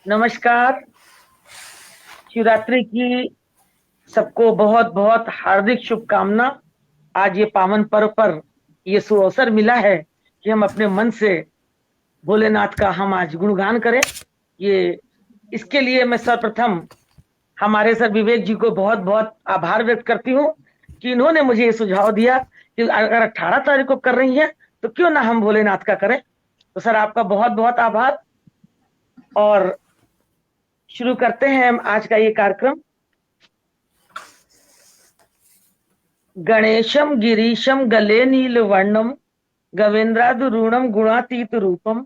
नमस्कार। शिवरात्रि की सबको बहुत बहुत हार्दिक शुभकामना। आज ये पावन पर्व पर ये सुअवसर मिला है कि हम अपने मन से भोलेनाथ का हम आज गुणगान करें। ये इसके लिए मैं सर्वप्रथम हमारे सर विवेक जी को बहुत बहुत आभार व्यक्त करती हूँ कि इन्होंने मुझे ये सुझाव दिया कि अगर 18 तारीख को कर रही हैं तो क्यों ना हम भोलेनाथ का करें। तो सर आपका बहुत बहुत आभार। और शुरू करते हैं हम आज का ये कार्यक्रम। गणेशम गिरीशम गले नीलवर्णम गवेन्द्रादुरूणम गुणातीत रूपम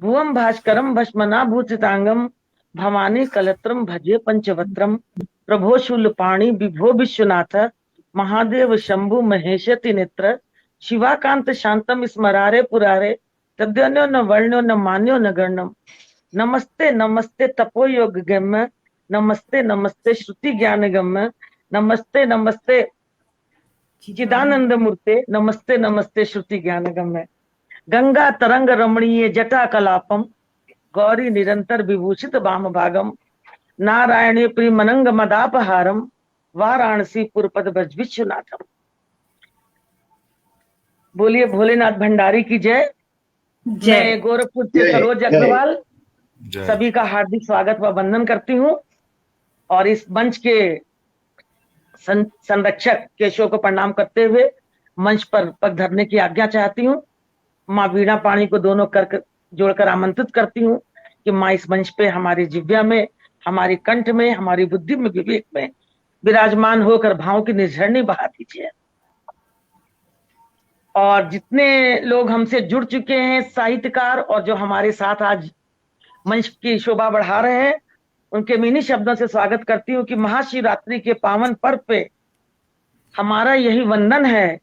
भुवम भास्करम भस्मनाभूषितांगम भवानी कलत्रम भजे पंचवत्रम प्रभो शूलपाणि विभो विश्वनाथ महादेव शंभु महेश त्रिनेत्र शिवाकांत शांतम स्मरारे पुरारे तद्यन्यो न वर्ण्यो न मान्यो न गण्यम नमस्ते नमस्ते तपो योग गम्य नमस्ते नमस्ते श्रुति ज्ञान गम्य नमस्ते नमस्ते चिदानंद मूर्ते नमस्ते नमस्ते श्रुति ज्ञान गम्य गंगा तरंग रमणीय जटा कलापम गौरी निरंतर विभूषित वाम भागम नारायणी प्रियमनंग मदापहारम वाराणसी पुरपद ब्रज विश्वनाथम। बोलिए भोलेनाथ भंडारी की जय। मैं गोरखपुर से सरोज अग्रवाल सभी का हार्दिक स्वागत व वंदन करती हूँ और इस मंच के संरक्षक केशव को प्रणाम करते हुए मंच पर पग धरने की आज्ञा चाहती हूँ। माँ वीणा पाणी को दोनों कर जोड़कर आमंत्रित करती हूँ कि माँ इस मंच पे हमारी जिव्या में, हमारी कंठ में, हमारी बुद्धि में, विवेक में विराजमान होकर भावों की निर्झरणी बहा दीजिए। और जितने लोग हमसे जुड़ चुके हैं साहित्यकार और जो हमारे साथ आज मंच की शोभा बढ़ा रहे हैं उनके मिनी शब्दों से स्वागत करती हूँ कि महाशिवरात्रि के पावन पर्व पे हमारा यही वंदन है,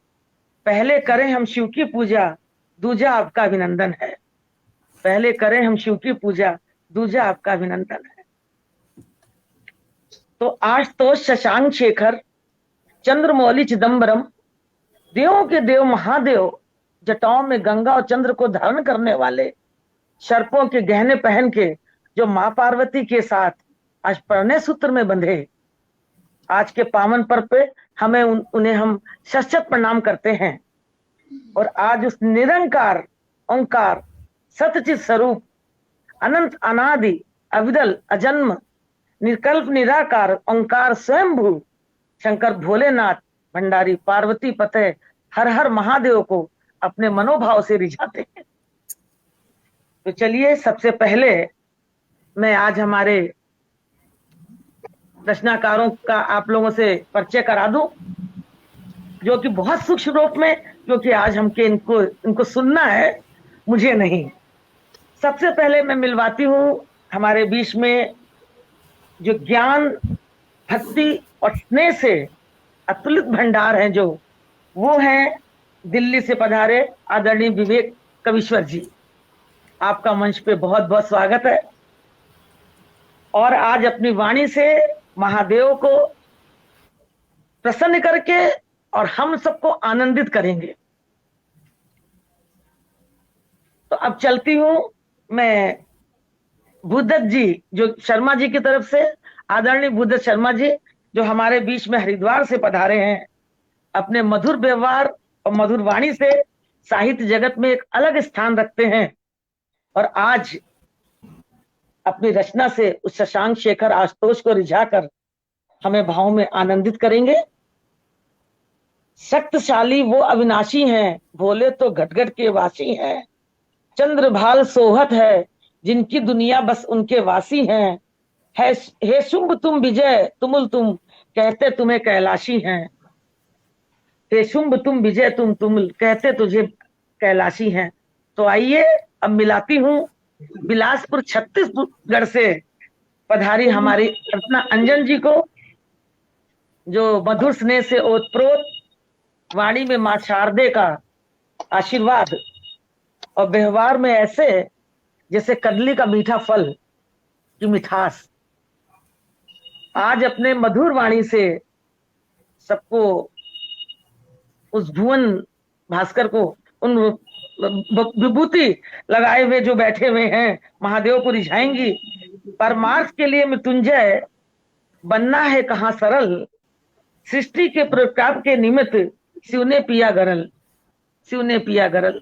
पहले करें हम शिव की पूजा, दूजा आपका अभिनंदन है। पहले करें हम शिव की पूजा, दूजा आपका अभिनंदन है। तो आज तो शशांक शेखर चंद्रमौली चिदंबरम देवों के देव महादेव जटाओं में गंगा और चंद्र को धारण करने वाले सर्पों के गहने पहन के जो मां पार्वती के साथ आज प्रणय सूत्र में बंधे, आज के पावन पर्व पे हमें उन्हें हम शत प्रणाम करते हैं। और आज उस निरंकार ओंकार सतचित स्वरूप अनंत अनादि अविदल अजन्म निर्कल्प निराकार ओंकार स्वयंभू शंकर भोलेनाथ भंडारी पार्वती पते हर हर महादेव को अपने मनोभाव से रिझाते हैं। तो चलिए सबसे पहले मैं आज हमारे रचनाकारों का आप लोगों से परिचय करा दूं जो कि बहुत सूक्ष्म रूप में, क्योंकि आज हमके इनको सुनना है, मुझे नहीं। सबसे पहले मैं मिलवाती हूँ हमारे बीच में जो ज्ञान भक्ति और स्नेह से अतुलित भंडार हैं, जो वो हैं दिल्ली से पधारे आदरणीय विवेक कविश्वर जी। आपका मंच पे बहुत बहुत स्वागत है। और आज अपनी वाणी से महादेव को प्रसन्न करके और हम सबको आनंदित करेंगे। तो अब चलती हूं मैं भूदत्त जी, जो शर्मा जी की तरफ से, आदरणीय भूदत्त शर्मा जी जो हमारे बीच में हरिद्वार से पधारे हैं, अपने मधुर व्यवहार और मधुर वाणी से साहित्य जगत में एक अलग स्थान रखते हैं और आज अपनी रचना से उस शशांक शेखर आशुतोष को रिझाकर हमें भाव में आनंदित करेंगे। शक्तिशाली वो अविनाशी हैं, भोले तो घटघट के वासी हैं, चंद्रभाल सोहत है जिनकी दुनिया बस उनके वासी हैं, है हे शुंभ तुम विजय तुमुल तुम कहते तुम्हें कैलाशी हैं, हे शुंभ तुम विजय तुम तुमुल कहते तुझे कैलाशी हैं। तो आइए अब मिलाती हूँ बिलासपुर छत्तीसगढ़ से पधारी हमारी अर्चना अंजन जी को, जो मधुर स्नेह से ओतप्रोत वाणी में मां शारदे का आशीर्वाद और व्यवहार में ऐसे जैसे कदली का मीठा फल की मिठास, आज अपने मधुर वाणी से सबको उस भुवन भास्कर को उन विभूति लगाए हुए जो बैठे हुए हैं महादेव को रिझाएंगी परमार्थ के लिए मृत्युंजय बनना है कहाँ सरल, सृष्टि के प्रताप के निमित्त शिव ने पिया गरल, शिव ने पिया गरल।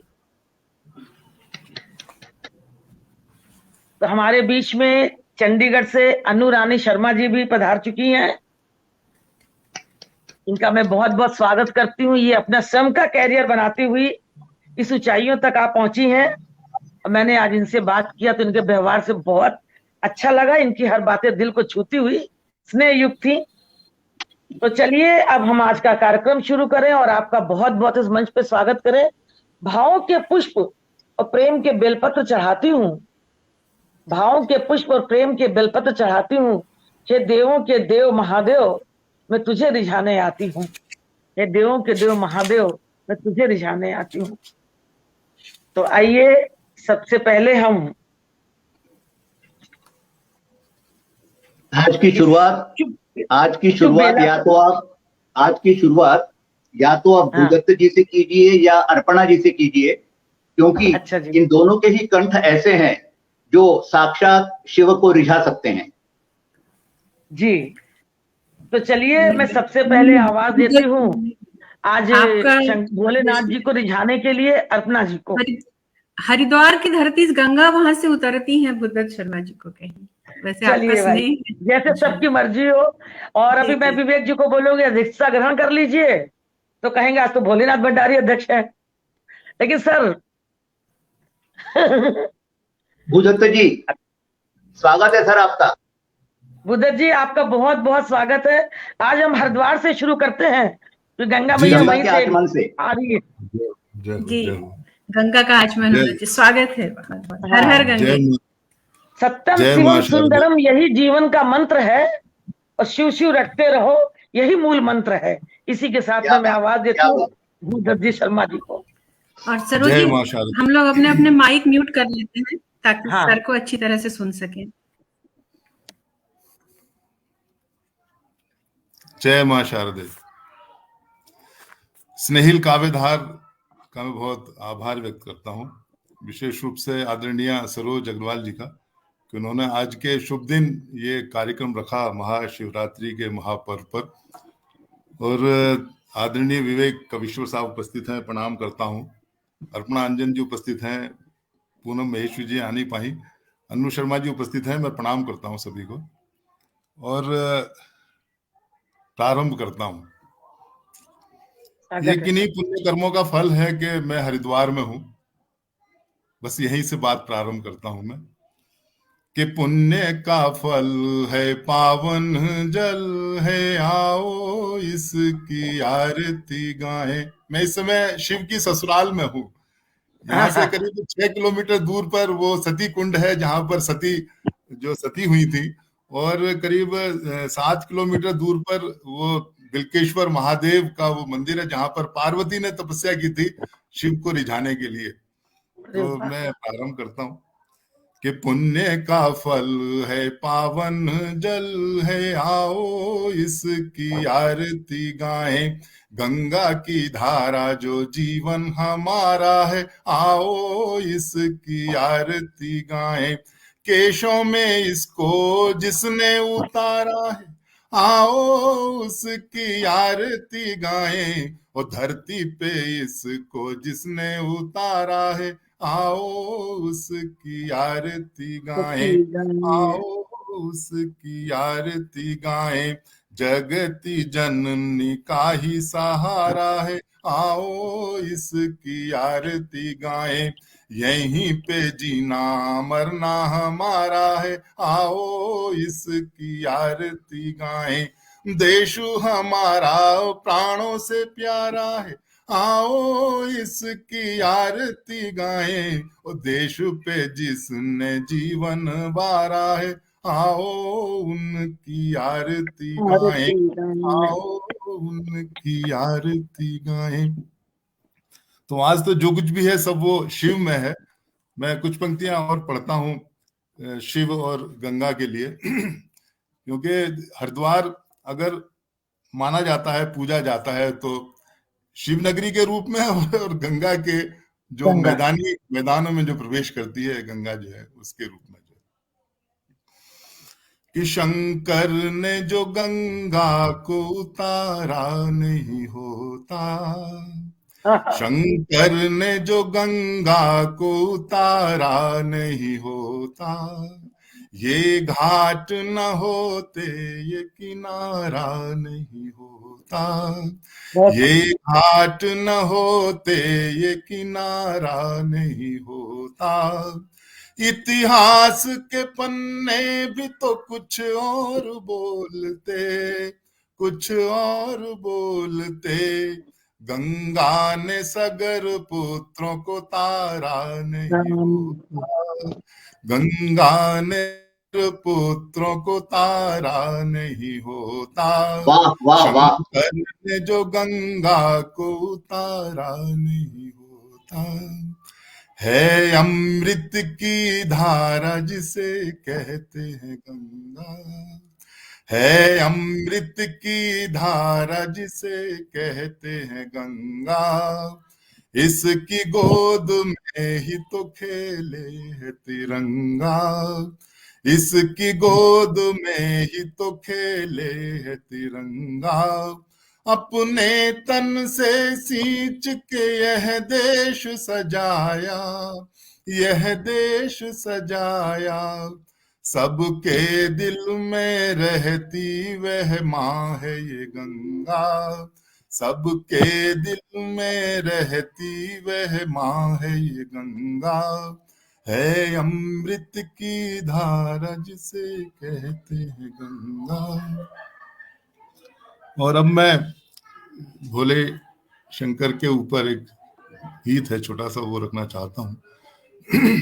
तो हमारे बीच में चंडीगढ़ से अनु रानी शर्मा जी भी पधार चुकी हैं। इनका मैं बहुत बहुत स्वागत करती हूँ। ये अपना स्वयं का कैरियर बनाती हुई इस ऊंचाइयों तक आप पहुंची हैं। मैंने आज इनसे बात किया तो इनके व्यवहार से बहुत अच्छा लगा। इनकी हर बातें दिल को छूती हुई स्नेह युक्त थी। तो चलिए अब हम आज का कार्यक्रम शुरू करें और आपका बहुत बहुत इस मंच पे स्वागत करें। भावों के पुष्प और प्रेम के बेलपत्र चढ़ाती हूँ, भावों के पुष्प और प्रेम के बेलपत्र चढ़ाती हूँ। हे देवों के देव महादेव, मैं तुझे रिझाने आती हूँ। हे देवों के देव महादेव, मैं तुझे रिझाने आती हूँ। तो आइए सबसे पहले हम आज की शुरुआत या तो आप भूदत्त जी से कीजिए या अर्पणा जी से कीजिए, क्योंकि अच्छा जी, इन दोनों के ही कंठ ऐसे हैं जो साक्षात शिव को रिझा सकते हैं जी। तो चलिए मैं सबसे पहले आवाज देती हूँ आज भोलेनाथ जी को रिझाने के लिए अर्पणा जी को। हरिद्वार की धरती गंगा वहां से उतरती है बुद्धत शर्मा जी को कहीं। वैसे चलिए भाई, जैसे सबकी मर्जी हो। और अभी मैं विवेक जी को बोलूंगी अध्यक्षता ग्रहण कर लीजिए तो कहेंगे आज तो भोलेनाथ भंडारी अध्यक्ष है। लेकिन सर भूदत्त जी स्वागत है सर आपका। बुद्धत जी आपका बहुत बहुत स्वागत है। आज हम हरिद्वार से शुरू करते हैं तो गंगा मैया वहीं से आ रही है जी। गंगा का आचमन होना चाहिए। स्वागत है, हर हर गंगे। सत्यम शिवम सुंदरम यही जीवन का मंत्र है और शिव शिव रखते रहो यही मूल मंत्र है। इसी के साथ में मैं आवाज देता हूँ भूदत्त जी शर्मा जी को। और सरोज जी हम लोग अपने अपने माइक म्यूट कर लेते हैं ताकि सर को अच्छी तरह से सुन सके। जय मां शारदे। स्नेहिल काव्यधार का मैं बहुत आभार व्यक्त करता हूँ, विशेष रूप से आदरणीय सरोज अग्रवाल जी का, कि उन्होंने आज के शुभ दिन ये कार्यक्रम रखा महाशिवरात्रि के महापर्व पर। और आदरणीय विवेक कविश्वर साहब उपस्थित हैं, प्रणाम करता हूँ। अर्पणा अंजन जी उपस्थित हैं, पूनम महेश्वरी जी आ नहीं पाई, अनु शर्मा जी उपस्थित हैं, मैं प्रणाम करता हूँ सभी को और प्रारंभ करता हूँ। ये किन्हीं पुण्य कर्मों का फल है कि मैं हरिद्वार में हूं। बस यहीं से बात प्रारंभ करता हूं मैं कि पुण्य का फल है पावन जल है, आओ इसकी आरती गाएं। मैं इस समय शिव की ससुराल में हूं। यहाँ से करीब 6 किलोमीटर दूर पर वो सती कुंड है जहां पर सती हुई थी, और करीब 7 किलोमीटर दूर पर वो बिल्केश्वर महादेव का वो मंदिर है जहां पर पार्वती ने तपस्या की थी शिव को रिझाने के लिए। तो मैं प्रारंभ करता हूँ कि पुण्य का फल है पावन जल है, आओ इसकी आरती गाएं। गंगा की धारा जो जीवन हमारा है, आओ इसकी आरती गाएं। केशों में इसको जिसने उतारा है, आओ उसकी आरती गाएं। और धरती पे इसको जिसने उतारा है, आओ उसकी आरती गाएं, आओ उसकी आरती गाएं। जगती जननी का ही सहारा है, आओ इसकी आरती गाएं। यहीं पे जीना मरना हमारा है, आओ इसकी आरती गाएं। देशु हमारा प्राणों से प्यारा है, आओ इसकी आरती गाएं। और देश पे जिसने जीवन वारा है, आओ उनकी आरती गाएं, आओ उनकी आरती गाएं। तो आज तो जो कुछ भी है सब वो शिव में है। मैं कुछ पंक्तियां और पढ़ता हूँ शिव और गंगा के लिए क्योंकि हरिद्वार अगर माना जाता है, पूजा जाता है, तो शिव नगरी के रूप में और गंगा के जो मैदानों में जो प्रवेश करती है गंगा जो है उसके रूप में जो। कि शंकर ने जो गंगा को उतारा नहीं होता, शंकर ने जो गंगा को उतारा नहीं होता, ये घाट न होते ये किनारा नहीं होता, ये घाट न होते ये किनारा नहीं होता। इतिहास के पन्ने भी तो कुछ और बोलते, कुछ और बोलते। गंगा ने सगर पुत्रों को तारा नहीं होता, गंगा ने पुत्रों को तारा नहीं होता, वाह वाह वाह। शंकर ने जो गंगा को उतारा नहीं होता। है अमृत की धारा जिसे कहते हैं गंगा, है अमृत की धारा जिसे कहते हैं गंगा, इसकी गोद में ही तो खेले है तिरंगा, इसकी गोद में ही तो खेले है तिरंगा। अपने तन से सींच के यह देश सजाया, यह देश सजाया, सबके दिल में रहती वह माँ है ये गंगा, सबके दिल में रहती वह माँ है ये गंगा, है अमृत की धारा जिसे कहते हैं गंगा। और अब मैं भोले शंकर के ऊपर एक गीत है छोटा सा, वो रखना चाहता हूँ।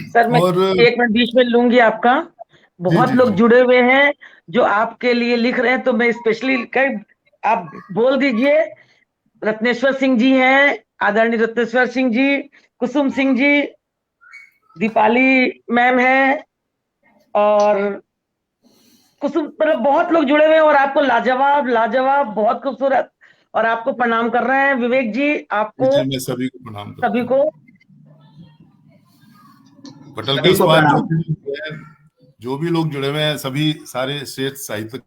सर मैं और 1 मिनट बीच में लूंगी आपका। बहुत लोग जुड़े हुए हैं जो आपके लिए लिख रहे हैं, तो मैं स्पेशली आप बोल दीजिए। रत्नेश्वर सिंह जी हैं, आदरणीय रत्नेश्वर सिंह जी, कुसुम सिंह जी, दीपाली मैम है, और कुसुम, मतलब बहुत लोग जुड़े हुए हैं और आपको लाजवाब लाजवाब बहुत खूबसूरत, और आपको प्रणाम कर रहे हैं विवेक जी। आपको मैं सभी को प्रणाम करता हूं। सभी को पटल के बाद जो भी लोग जुड़े हुए हैं, सभी सारे श्रेष्ठ साहित्यक,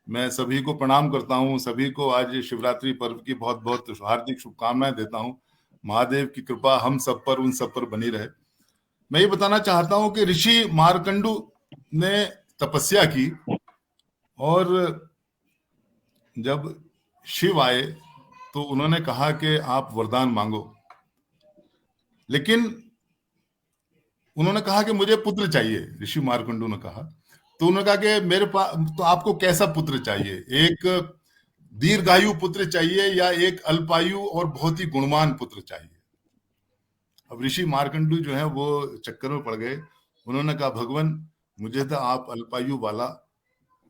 मैं सभी को प्रणाम करता हूं। सभी को आज शिवरात्रि पर्व की बहुत बहुत हार्दिक शुभकामनाएं देता हूं। महादेव की कृपा हम सब पर, उन सब पर बनी रहे। मैं ये बताना चाहता हूं कि ऋषि मार्कंडू ने तपस्या की, और जब शिव आए तो उन्होंने कहा कि आप वरदान मांगो, लेकिन उन्होंने कहा कि मुझे पुत्र चाहिए। ऋषि मार्कंडू ने कहा, तो उन्होंने कहा कि मेरे पास, तो आपको कैसा पुत्र चाहिए? एक दीर्घायु पुत्र चाहिए या एक अल्पायु और बहुत ही गुणवान पुत्र चाहिए? अब ऋषि मार्कंडू जो है वो चक्कर में पड़ गए। उन्होंने कहा, भगवान मुझे तो आप अल्पायु वाला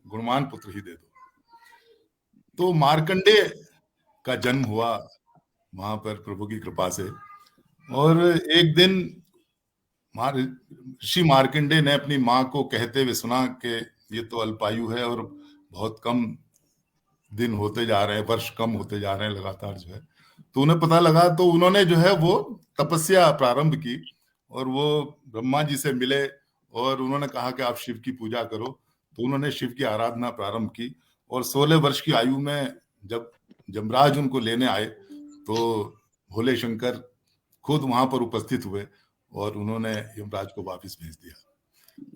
गुणवान पुत्र ही दे दो। तो मार्कंडे का जन्म हुआ वहां पर प्रभु की कृपा से। और एक दिन ऋषि मार्कंडे ने अपनी माँ को कहते हुए सुना कि ये तो अल्पायु है और बहुत कम दिन होते जा रहे हैं, वर्ष कम होते जा रहे हैं लगातार जो है। तो उन्हें पता लगा, तो उन्होंने जो है वो तपस्या प्रारंभ की और वो ब्रह्मा जी से मिले और उन्होंने कहा कि आप शिव की पूजा करो। तो उन्होंने शिव की आराधना प्रारंभ की और 16 वर्ष की आयु में जब यमराज उनको लेने आए तो भोले शंकर खुद वहां पर उपस्थित हुए और उन्होंने यमराज को वापस भेज दिया।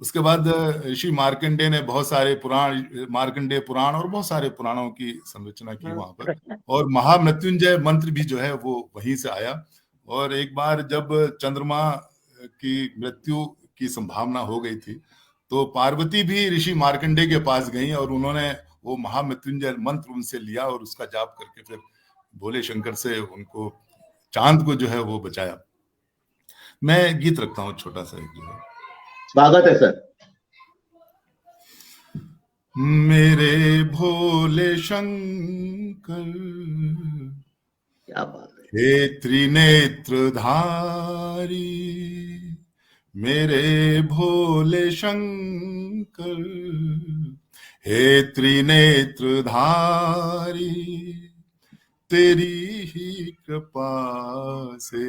उसके बाद ऋषि मार्कंडे ने बहुत सारे पुराण, मार्कंडेय पुराण और बहुत सारे पुराणों की संरचना की वहां पर, और महामृत्युंजय मंत्र भी जो है वो वहीं से आया। और एक बार जब चंद्रमा की मृत्यु की संभावना हो गई थी तो पार्वती भी ऋषि मार्कंडे के पास गई और उन्होंने वो महामृत्युंजय मंत्र उनसे लिया और उसका जाप करके फिर भोले शंकर से उनको, चांद को जो है वो बचाया। मैं गीत रखता हूँ छोटा सा एक जो है। स्वागत है सर। मेरे भोले शंकर, क्या बात है। हे त्रिनेत्रधारी, मेरे भोले शंकर, हे त्रिनेत्रधारी, तेरी ही कृपा से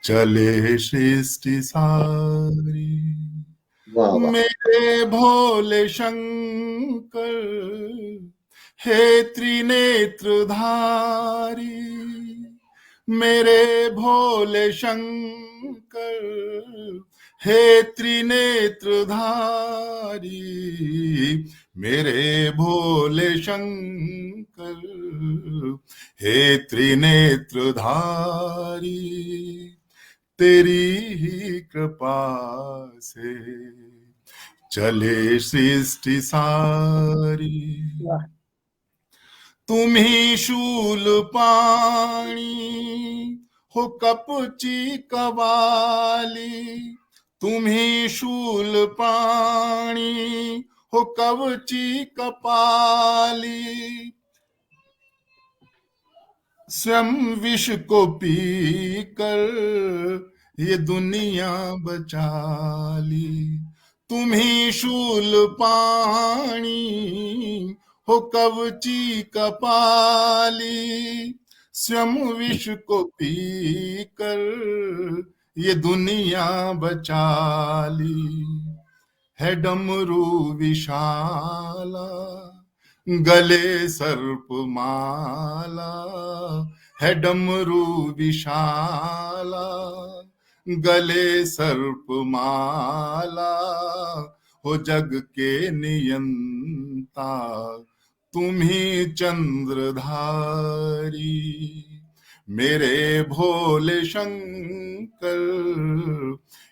चले सृष्टि सारी। मेरे भोले शंकर हे त्रिनेत्रधारी, मेरे भोले शंकर हे त्रिनेत्रधारी, मेरे भोले शंकर हे त्रिनेत्रधारी, तेरी ही कृपा से चले सृष्टि सारी। तुम ही शूल पाणी हो कपची कवाली, तुम ही शूल पाणी हो कवची कपाली, स्वयं विष को पी कर ये दुनिया बचा ली। तुम ही शूल पाणी हो कवची कपाली, स्वयं विष को पी कर ये दुनिया बचा ली। है डमरू विशाला गले सर्प माला, है डमरू विशाला गले सर्प माला, हो जग के नियंता तुम ही चंद्रधारी। मेरे भोले शंकर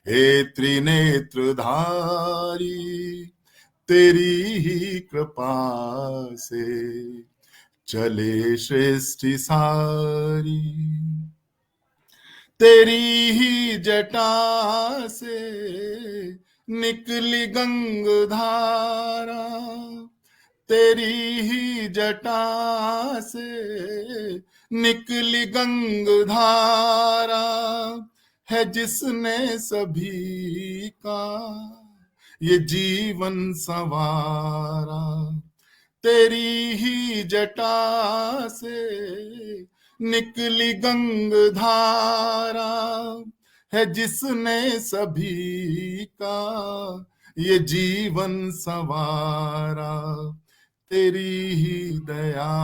हे त्रिनेत्रधारी, तेरी ही कृपा से चले सृष्टि सारी। तेरी ही जटा से निकली गंगाधारा, तेरी ही जटा से निकली गंगाधारा, है जिसने सभी का ये जीवन संवारा। तेरी ही जटा से निकली गंगाधारा, है जिसने सभी का ये जीवन संवारा। तेरी ही दया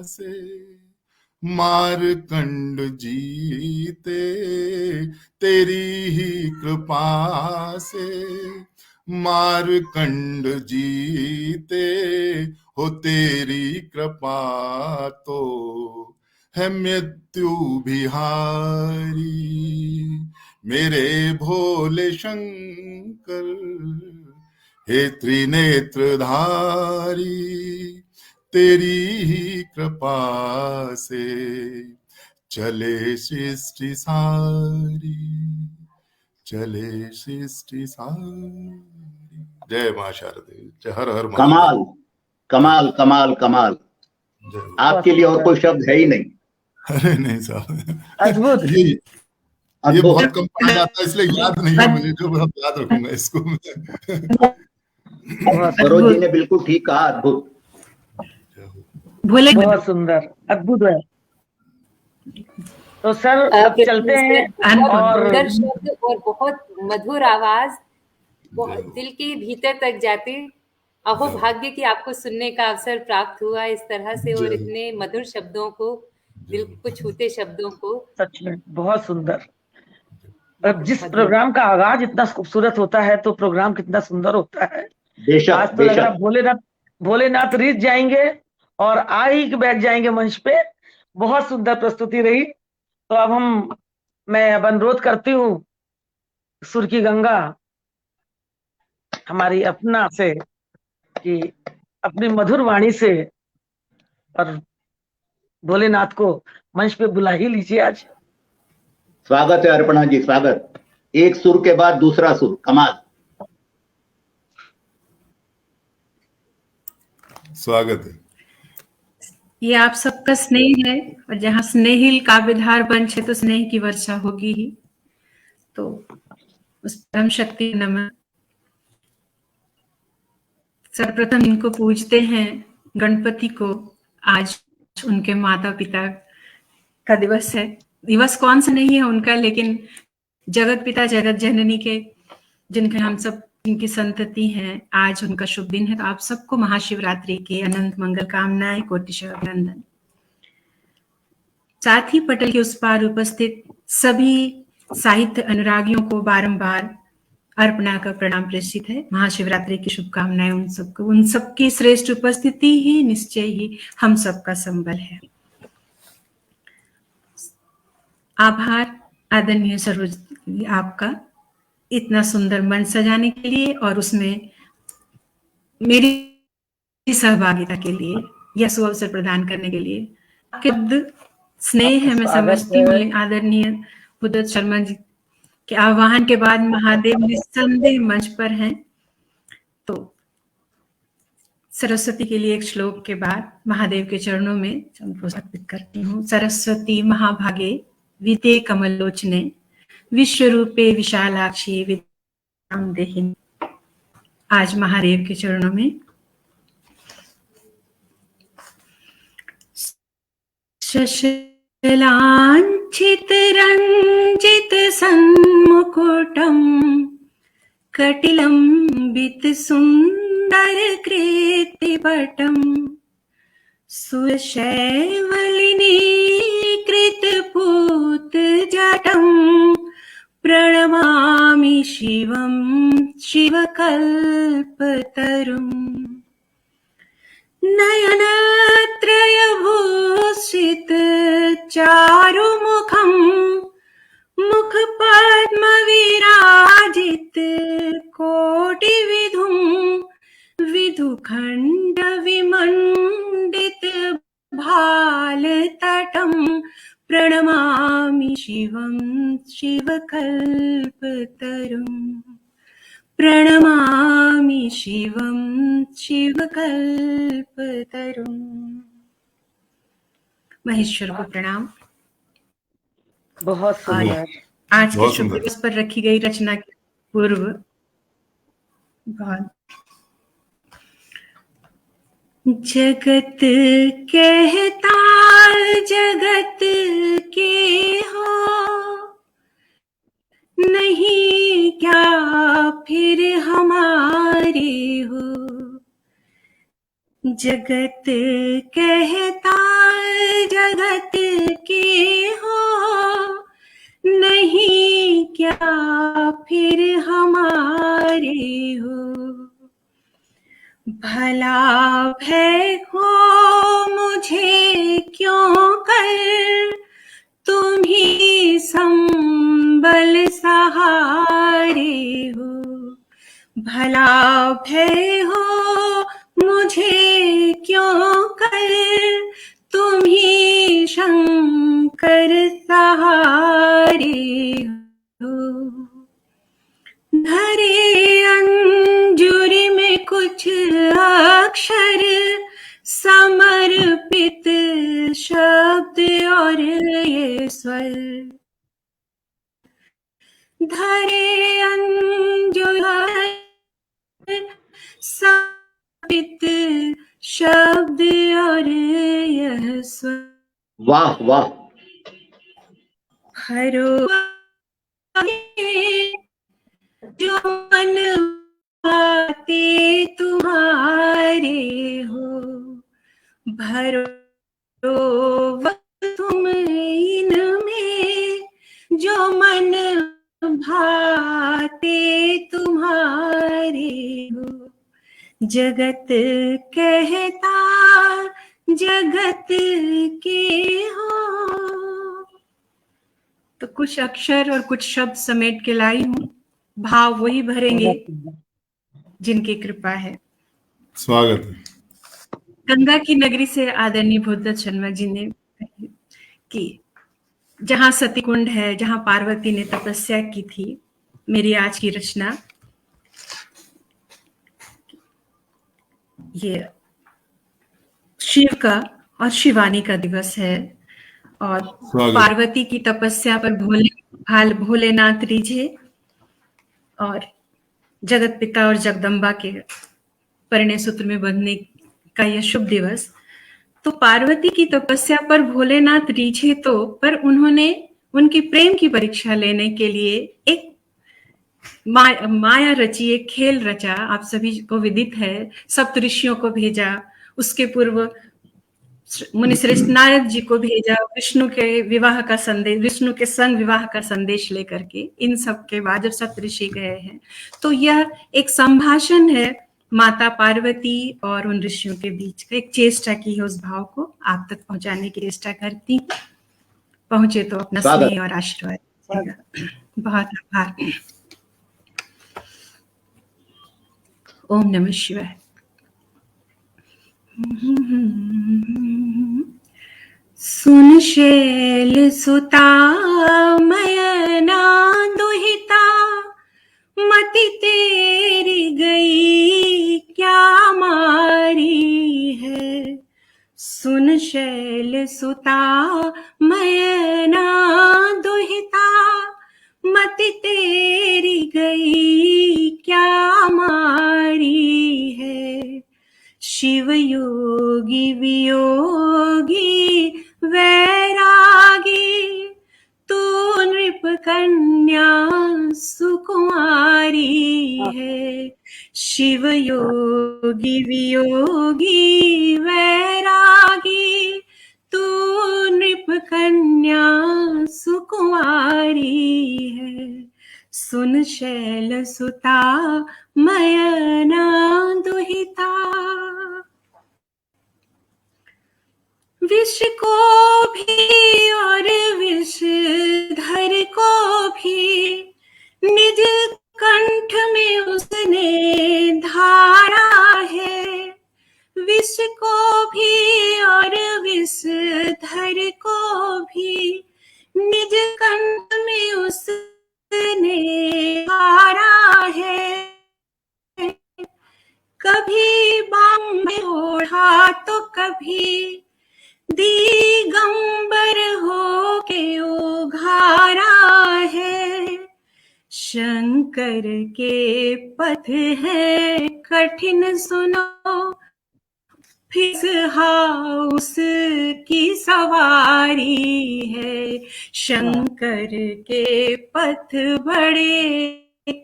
से मारकंड जीते, तेरी ही कृपा से मारकंड जीते, हो तेरी कृपा तो है मृत्यु बिहारी। मेरे भोले शंकर हे त्रिनेत्रधारी, तेरी ही कृपा से चले सृष्टि सारी, चले सृष्टि सारी। जय मां शारदे, जय हर हर महादेव। कमाल कमाल कमाल कमाल, आपके लिए और कोई शब्द है ही नहीं। अरे नहीं साहब, अद्भुत। ये बहुत कम पढ़ा जाता है इसलिए याद नहीं है मुझे, जो मैं याद रखूंगा इसको। सरोज जी ने बिल्कुल ठीक कहा, अद्भुत। बहुत सुंदर, अद्भुत है। तो सर अब चलते हैं। और सुंदर शब्द और बहुत मधुर आवाज, बहुत दिल के भीतर तक जाती। अहो भाग्य कि आपको सुनने का अवसर प्राप्त हुआ इस तरह से, और इतने मधुर शब्दों को, दिल को छूते शब्दों को। सच में बहुत सुंदर। अब जिस प्रोग्राम का आगाज इतना खूबसूरत होता है तो प्रोग्राम कितना सुंदर होता है। आज तो लग रहा भोलेनाथ रीत जाएंगे और आ ही बैठ जाएंगे मंच पे। बहुत सुंदर प्रस्तुति रही। तो अब मैं अब अनुरोध करती हूँ सुर की गंगा हमारी अपना से कि अपनी मधुर वाणी से और भोलेनाथ को मंच पे बुला ही लीजिए आज। स्वागत है अर्पणा जी, स्वागत। एक सुर के बाद दूसरा सुर, कमाल। स्वागत है। ये आप सबका स्नेह है, और जहाँ स्नेहिल काव्यधार पंच है तो स्नेह की वर्षा होगी ही। तो उस परम शक्ति नमन। सर्वप्रथम इनको पूजते हैं गणपति को। आज उनके माता पिता का दिवस है। दिवस कौन सा नहीं है उनका, लेकिन जगत पिता जगत जननी के, जिनके हम सब जिनकी संतति है, आज उनका शुभ दिन है, तो आप सबको महाशिवरात्रि के अनंत मंगल कामनाएं, कोटिशः अभिनंदन। साथ ही पटल के उस पार उपस्थित सभी साहित्य अनुरागियों को बारंबार अर्पणा का प्रणाम प्रेषित है। महाशिवरात्रि की शुभकामनाएं उन सबको, उन सबकी श्रेष्ठ उपस्थिति ही निश्चय ही हम सबका संबल है। आभार आदरणीय सरोज आपका इतना सुंदर मंच सजाने के लिए और उसमें मेरी सहभागिता के लिए, यह सुअवसर प्रदान करने के लिए। आपके स्नेह है, मैं समझती हूँ आदरणीय भूदत्त शर्मा जी के आह्वान के बाद महादेव निस्संदेह मंच पर हैं। तो सरस्वती के लिए एक श्लोक के बाद महादेव के चरणों में अर्पित करती हूँ। सरस्वती महाभागे विदे कमलोचने विश्वरूपे विशालाक्षी विद्यां देहिनी। आज महादेव के चरणों में शशलांचित रंजित सन्मुकुटं कटिलंबित सुंदर कृतिपटं सुरशैवलिनीकृत पूत जटं प्रणमामि शिवं शिवकल्पतरुम्। नयनत्रयभूषित चारुमुखं मुखपद्मविराजित कोटिविधुं विधुखण्डविमण्डित भालतटं प्रणमामि शिवं शिवकल्पतरुम्। प्रणमामि शिवं शिवकल्पतरुम्। महेश्वर को प्रणाम। बहुत सुंदर। आज के शुभ दिवस पर रखी गई रचना के पूर्व जगत कहता जगत के हो, नहीं क्या फिर हमारे हो। जगत कहता जगत के हो, नहीं क्या फिर हमारे हो। भला भय हो मुझे क्यों कर, तुम ही संबल सहारे हो। भला भय हो मुझे क्यों कर, तुम ही शंकर सहारे हो। धरे अंजुरी में कुछ अक्षर, समर्पित शब्द और ये स्वर। धरे अंजुरी समर्पित शब्द और यह स्वर। वाह वाह। भरो जो मन बाते तुम्हारे हो। भरो तुम इनमें जो मन भाते तुम्हारे हो। जगत कहता जगत के हो। तो कुछ अक्षर और कुछ शब्द समेट के लाई हूँ। भाव वही भरेंगे जिनकी कृपा है। स्वागत है। गंगा की नगरी से आदरणीय भूदत्त शर्मा जी ने कि जहां सती कुंड है, जहां पार्वती ने तपस्या की थी। मेरी आज की रचना ये शिव का और शिवानी का दिवस है और पार्वती की तपस्या पर भोलेनाथ रीझे और जगत पिता और जगदम्बा के परिणय सूत्र में बंधने का यह शुभ दिवस। तो पार्वती की तपस्या पर भोलेनाथ रीझे तो, पर उन्होंने उनकी प्रेम की परीक्षा लेने के लिए एक माया रची, एक खेल रचा, आप सभी को विदित है। सप्त ऋषियों को भेजा, उसके पूर्व मुनि श्रेष्ठ नारद जी को भेजा, विष्णु के विवाह का संदेश, विष्णु के संग विवाह का संदेश लेकर के। इन सब के बाद जब सप्त ऋषि गए हैं तो यह एक संभाषण है माता पार्वती और उन ऋषियों के बीच का। एक चेष्टा की है उस भाव को आप तक पहुंचाने की चेष्टा करती हूँ। पहुंचे तो अपना स्नेह और आशीर्वाद। बहुत आभार। ओम नमः शिवाय। सुन शैल सुता मयना दुहिता, मति तेरी गई क्या मारी है। सुन शैल सुता मयना दुहिता, मति तेरी गई क्या मारी है। शिव योगी वियोगी वैरागी, तू नृप कन्या सुकुमारी है। शिव योगी वियोगी वैरागी, तू नृप कन्या सुकुमारी है। सुन शैल सुता मयना दुहिता। विष को भी और विषधर को भी निज कंठ में उसने धारा है। विष को भी और विषधर को भी निज कंठ में उसने धारा है। कभी बांग में ओढ़ा तो कभी दिगंबर हो के उघारा है। शंकर के पथ है कठिन सुनो, फिस हाउस की सवारी है। शंकर के पथ बड़े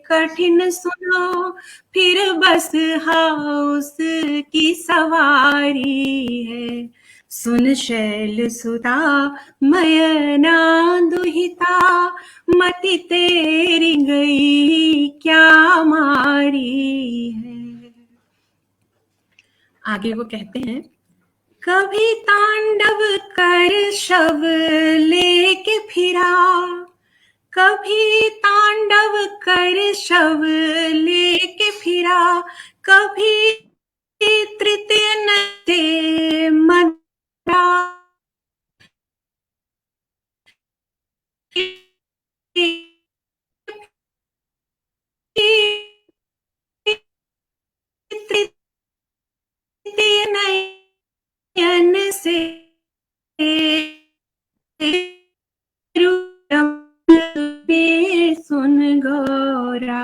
कठिन सुनो, फिर बस हाउस की सवारी है। सुन शैल सुता मयना दुहिता, मति तेरी गई क्या मारी है। आगे वो कहते हैं, कभी तांडव कर शव लेके फिरा, कभी तांडव कर शव लेके फिरा, कभी तृतीय नते मदरा, तृतीय नयन से सुन गौरा।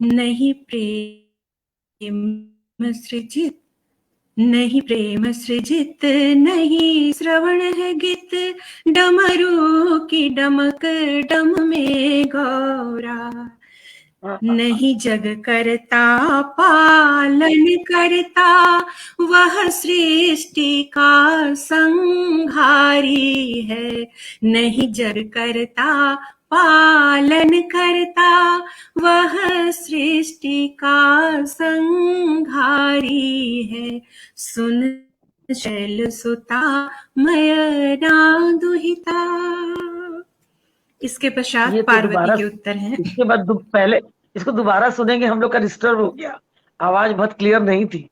नहीं प्रेम सृजित, नहीं प्रेम सृजित, नहीं श्रवण है गीत, डमरू की डमक डम में गौरा। नहीं जग करता पालन करता, वह सृष्टि का संहारी है। नहीं जग करता पालन करता, वह सृष्टि का संहारी है। सुन शैल सुता मयना दुहिता। इसके पश्चात ये तो पार्वती के उत्तर हैं। इसके बाद पहले इसको दोबारा सुनेंगे, हम लोग का डिस्टर्ब हो गया, आवाज बहुत क्लियर नहीं थी।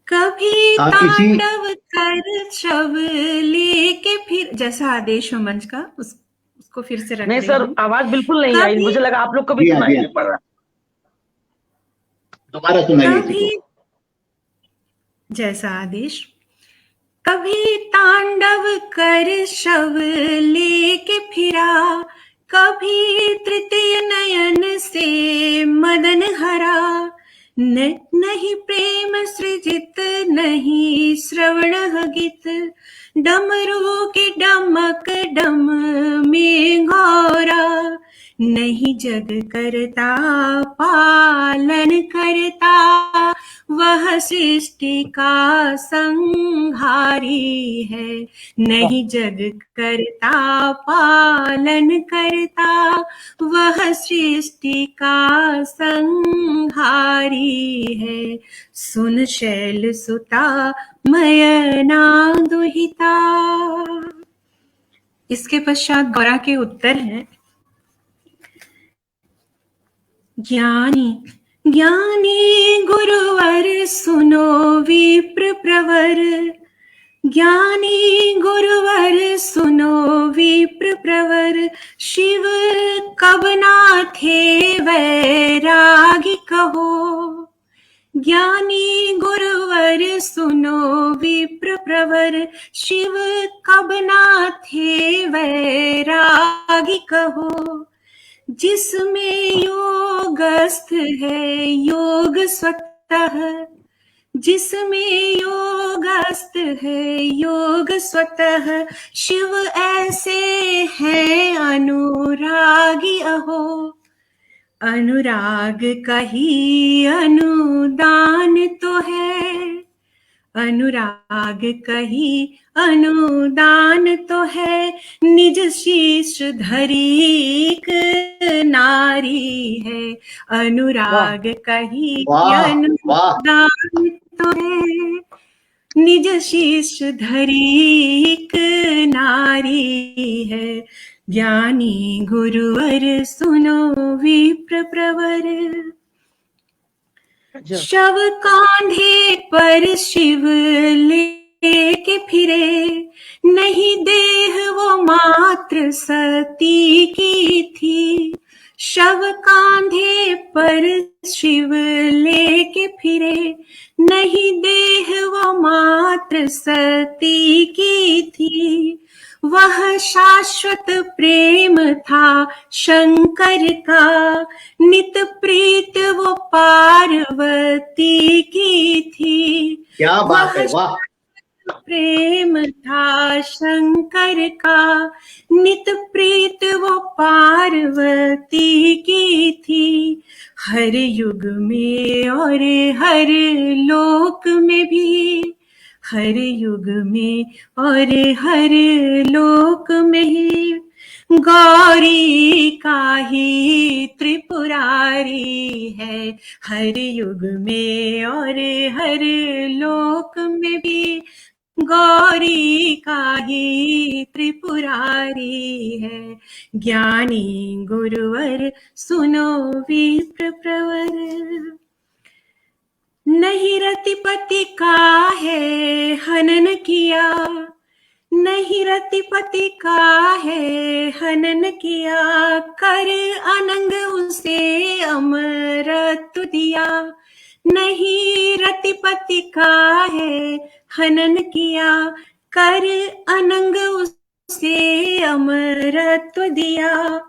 कभी तांडव कर शव लेके फिर, जैसा आदेश हो मंच का उसको फिर से रख। नहीं सर, आवाज बिल्कुल नहीं आई, मुझे लगा आप लोग को भी सुनाई नहीं पड़ रहा। दोबारा सुनाइए। जैसा आदेश। कभी तांडव कर शव लेके फिरा, कभी तृतीय नयन से मदन हरा। नहीं प्रेम सृजित, नहीं श्रवण गीत, डमरू के डमक डम में गौरा, नहीं जग करता पालन करता, वह सृष्टि का संहारी है। नहीं जग करता पालन करता, वह सृष्टि का संहारी है। सुन शैल सुता मयना दुहिता। इसके पश्चात गौरा के उत्तर हैं। ज्ञानी ज्ञानी गुरुवर सुनो विप्र प्रवर, ज्ञानी गुरुवर सुनो विप्र प्रवर, शिव कब ना थे वैरागी कहो। ज्ञानी गुरुवर सुनो विप्र प्रवर, शिव कब ना थे वैरागी कहो। जिसमें योगस्थ है योग स्वतः, जिसमें योगस्थ है योग स्वतः, शिव ऐसे हैं अनुरागी अहो। अनुराग का ही अनुदान तो है, अनुराग का ही अनुदान तो है, निज शीश धरी एक नारी है। अनुराग का ही अनुदान तो है, निज शीश धरी एक नारी है। ज्ञानी गुरुवर सुनो विप्र प्रवर, शव कांधे पर शिव लेके फिरे, नहीं देह वो मात्र सती की थी। शव कांधे पर शिव लेके फिरे, नहीं देह वो मात्र सती की थी। वह शाश्वत प्रेम था शंकर का, नित प्रीत वो पार्वती की थी। क्या बात है, वाह। प्रेम था शंकर का, नित प्रीत वो पार्वती की थी। हर युग में और हर लोक में भी, हर युग में और हर लोक में ही, गौरी का ही त्रिपुरारी है। हर युग में और हर लोक में भी, गौरी का ही त्रिपुरारी है। ज्ञानी गुरुवर सुनो विप्र प्रवर, नहीं रतिपति का है हनन किया, नहीं रतिपति का है हनन किया, कर अनंग उसे अमृत दिया। नहीं रतिपति का है हनन किया, कर अनंग उसे अमृत दिया।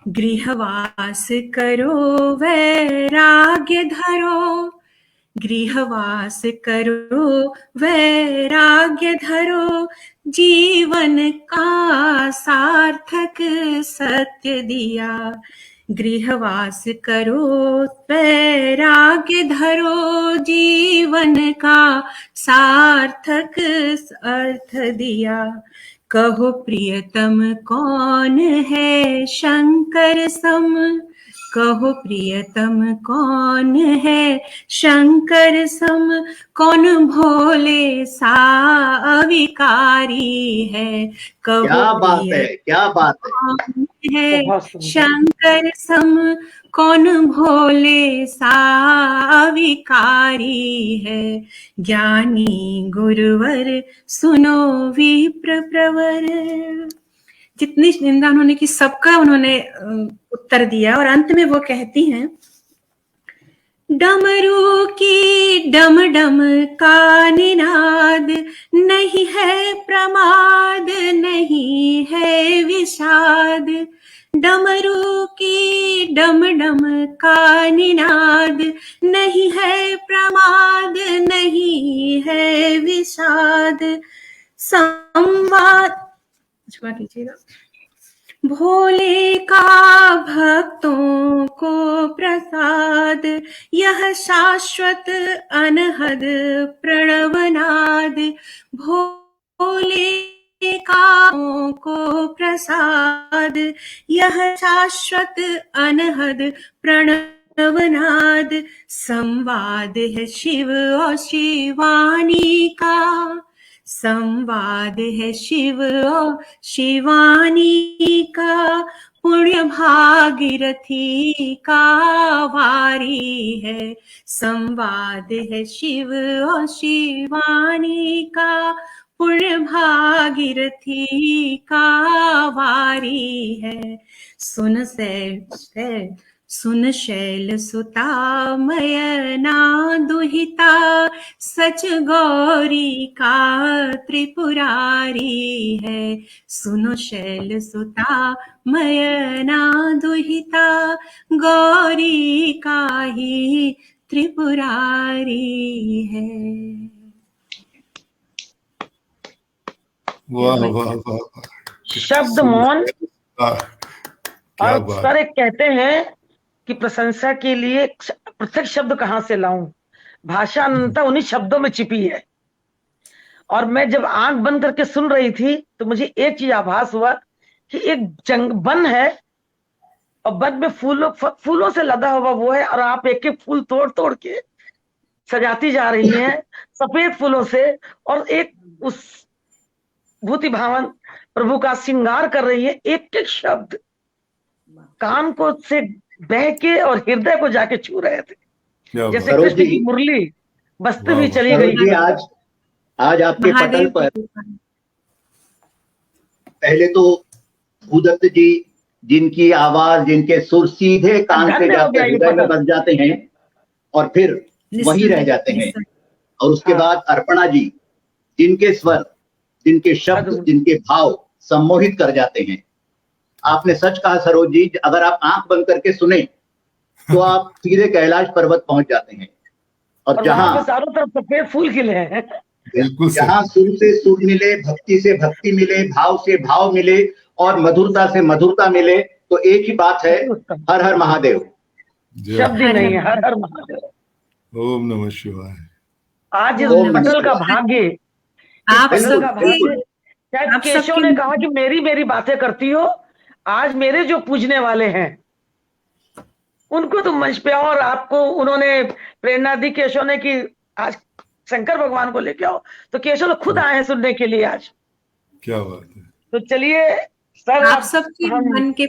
गृहवास करो वैराग्य धरो, गृहवास करो वैराग्य धरो, जीवन का सार्थक सत्य दिया। गृहवास करो वैराग्य धरो, जीवन का सार्थक अर्थ दिया। कहो प्रियतम कौन है शंकर सम, कहो प्रियतम कौन है शंकर सम, कौन भोले सा अविकारी है। कहो क्या बात है, क्या बात है शंकर सम, कौन भोले सा अविकारी है। ज्ञानी गुरुवर सुनो विप्र प्रवर। जितनी निंदा उन्होंने की सबका उन्होंने उत्तर दिया, और अंत में वो कहती हैं, डमरू की डम डम का निनाद, नहीं है प्रमाद नहीं है विषाद। डमरू की डम डम का निनाद, नहीं है प्रमाद नहीं है विषाद। संवाद क्षमा कीजिएगा। भोले का भक्तों को प्रसाद, यह शाश्वत अनहद प्रणवनाद। भोले का को प्रसाद, यह शाश्वत अनहद प्रणवनाद। संवाद है शिव और शिवानी का, संवाद है शिव और शिवानी का। पुण्य भागीरथी का वारी है, संवाद है शिव और शिवानी का। पुण्य भागीरथी का वारी है। सुन शैल सुता मयना दुहिता, सच गौरी का त्रिपुरारी है। सुनो शैल सुता मयना दुहिता, गौरी का ही त्रिपुरारी है। वाह वाह वाह, शब्द मौन। क्या और बात। सर एक कहते हैं कि प्रशंसा के लिए पृथक शब्द कहाँ से लाऊं, भाषा अनंतता उन्हीं शब्दों में छिपी है। और मैं जब आंख बंद करके सुन रही थी तो मुझे एक चीज आभास हुआ कि एक वन है और वन में फूलों से लदा हुआ वो है, और आप एक एक फूल तोड़ तोड़ के सजाती जा रही हैं सफेद फूलों से, और एक उस भूति भावन प्रभु का श्रृंगार कर रही है। एक एक शब्द कान को से बह के और हृदय को जाके छू रहे थे, जैसे कृष्ण की मुरली बजती हुई चली गई। आज आपके पटल पर पहले तो भूदत्त जी, जिनकी आवाज, जिनके सुर सीधे कान से जाते हृदय में बस जाते हैं और फिर वहीं रह जाते हैं, और उसके बाद अर्पणा जी, जिनके स्वर, जिनके शब्द, जिनके भाव सम्मोहित कर जाते हैं। आपने सच कहा सरोज जी, अगर आप आंख बंद करके सुने तो आप सीधे कैलाश पर्वत पहुंच जाते हैं। और जहां चारों तरफ सफेद फूल खिले हैं, जहां सुर से सुर मिले, भक्ति से भक्ति मिले, भाव से भाव मिले और मधुरता से मधुरता मिले, तो एक ही बात है, हर हर महादेव। शब्द ही नहीं है, हर हर महादेव। ओम नमः शिवाय। आज इस पटल का भाग्य आप सब, शायद केशव ने कहा कि मेरी मेरी बातें करती हो। आज मेरे जो पूजने वाले हैं उनको तो मंच पे, और आपको उन्होंने प्रेरणा दी केशव ने कि आज शंकर भगवान को लेके आओ, तो केशव खुद आए हैं सुनने के लिए आज। क्या बात है। तो चलिए सर, आप सबके मन के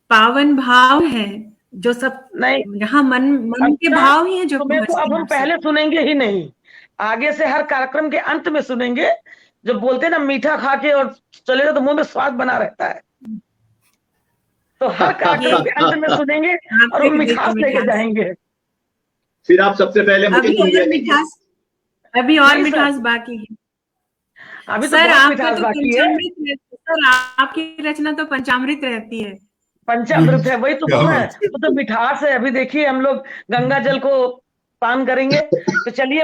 पावन भाव है जो सब नहीं, यहाँ मन के भाव ही है जो तो अब हम पहले सुनेंगे ही नहीं, आगे से हर कार्यक्रम के अंत में सुनेंगे। जब बोलते ना मीठा खा के और चले जाओ तो मुंह में स्वाद बना रहता है, तो हर कार्यक्रम के अंत में सुनेंगे और वो मिठास लेके जाएंगे। फिर आप सबसे पहले मुझे मिठास, अभी और मिठास बाकी है। अभी तो सर आपका तो पंचामृत है। सर आपकी रचना तो पंचामृत रहती है। पंचामृत है, वही तो है, वो तो मिठास है। अभी देखिए हम लोग गंगा जल को पान करेंगे। तो चलिए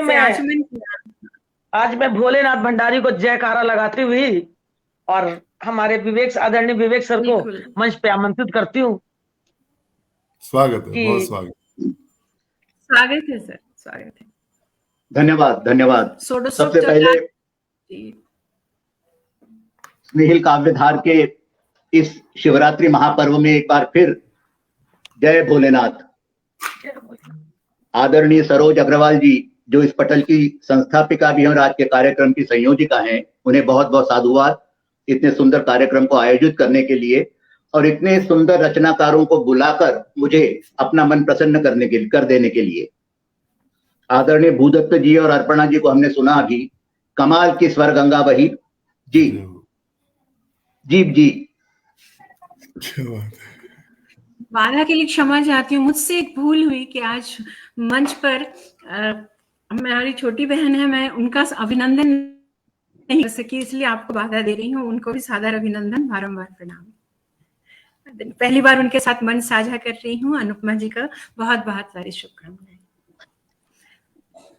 आज मैं भोलेनाथ भंडारी को जयकारा लगाती हुई और हमारे आदरणीय विवेक सर को मंच पे आमंत्रित करती हूँ। स्वागत है, बहुत स्वागत है सर, स्वागत है। धन्यवाद धन्यवाद। सबसे पहले स्नेहिल काव्यधार के इस शिवरात्रि महापर्व में एक बार फिर जय भोलेनाथ। आदरणीय सरोज अग्रवाल जी, जो इस पटल की संस्थापिका भी हैं और आज के कार्यक्रम की संयोजिका हैं, उन्हें बहुत बहुत साधुवाद इतने सुंदर कार्यक्रम को आयोजित करने के लिए और इतने सुंदर रचनाकारों को बुलाकर मुझे अपना मन प्रसन्न कर देने के लिए। आदरणीय भूदत्त जी और अर्पणा जी को हमने सुना अभी, कमाल की स्वर गंगा बही जी। जीव जी, बाधा के लिए क्षमा चाहती हूँ, मुझसे एक भूल हुई कि आज मंच पर हमारी छोटी बहन है, मैं उनका अभिनंदन नहीं कर सकी, इसलिए आपको बाधा दे रही हूँ। उनको भी सादर अभिनंदन, बारंबार प्रणाम। पहली बार उनके साथ मंच साझा कर रही हूँ। अनुपमा जी का बहुत बहुत सारी शुभकामनाएं।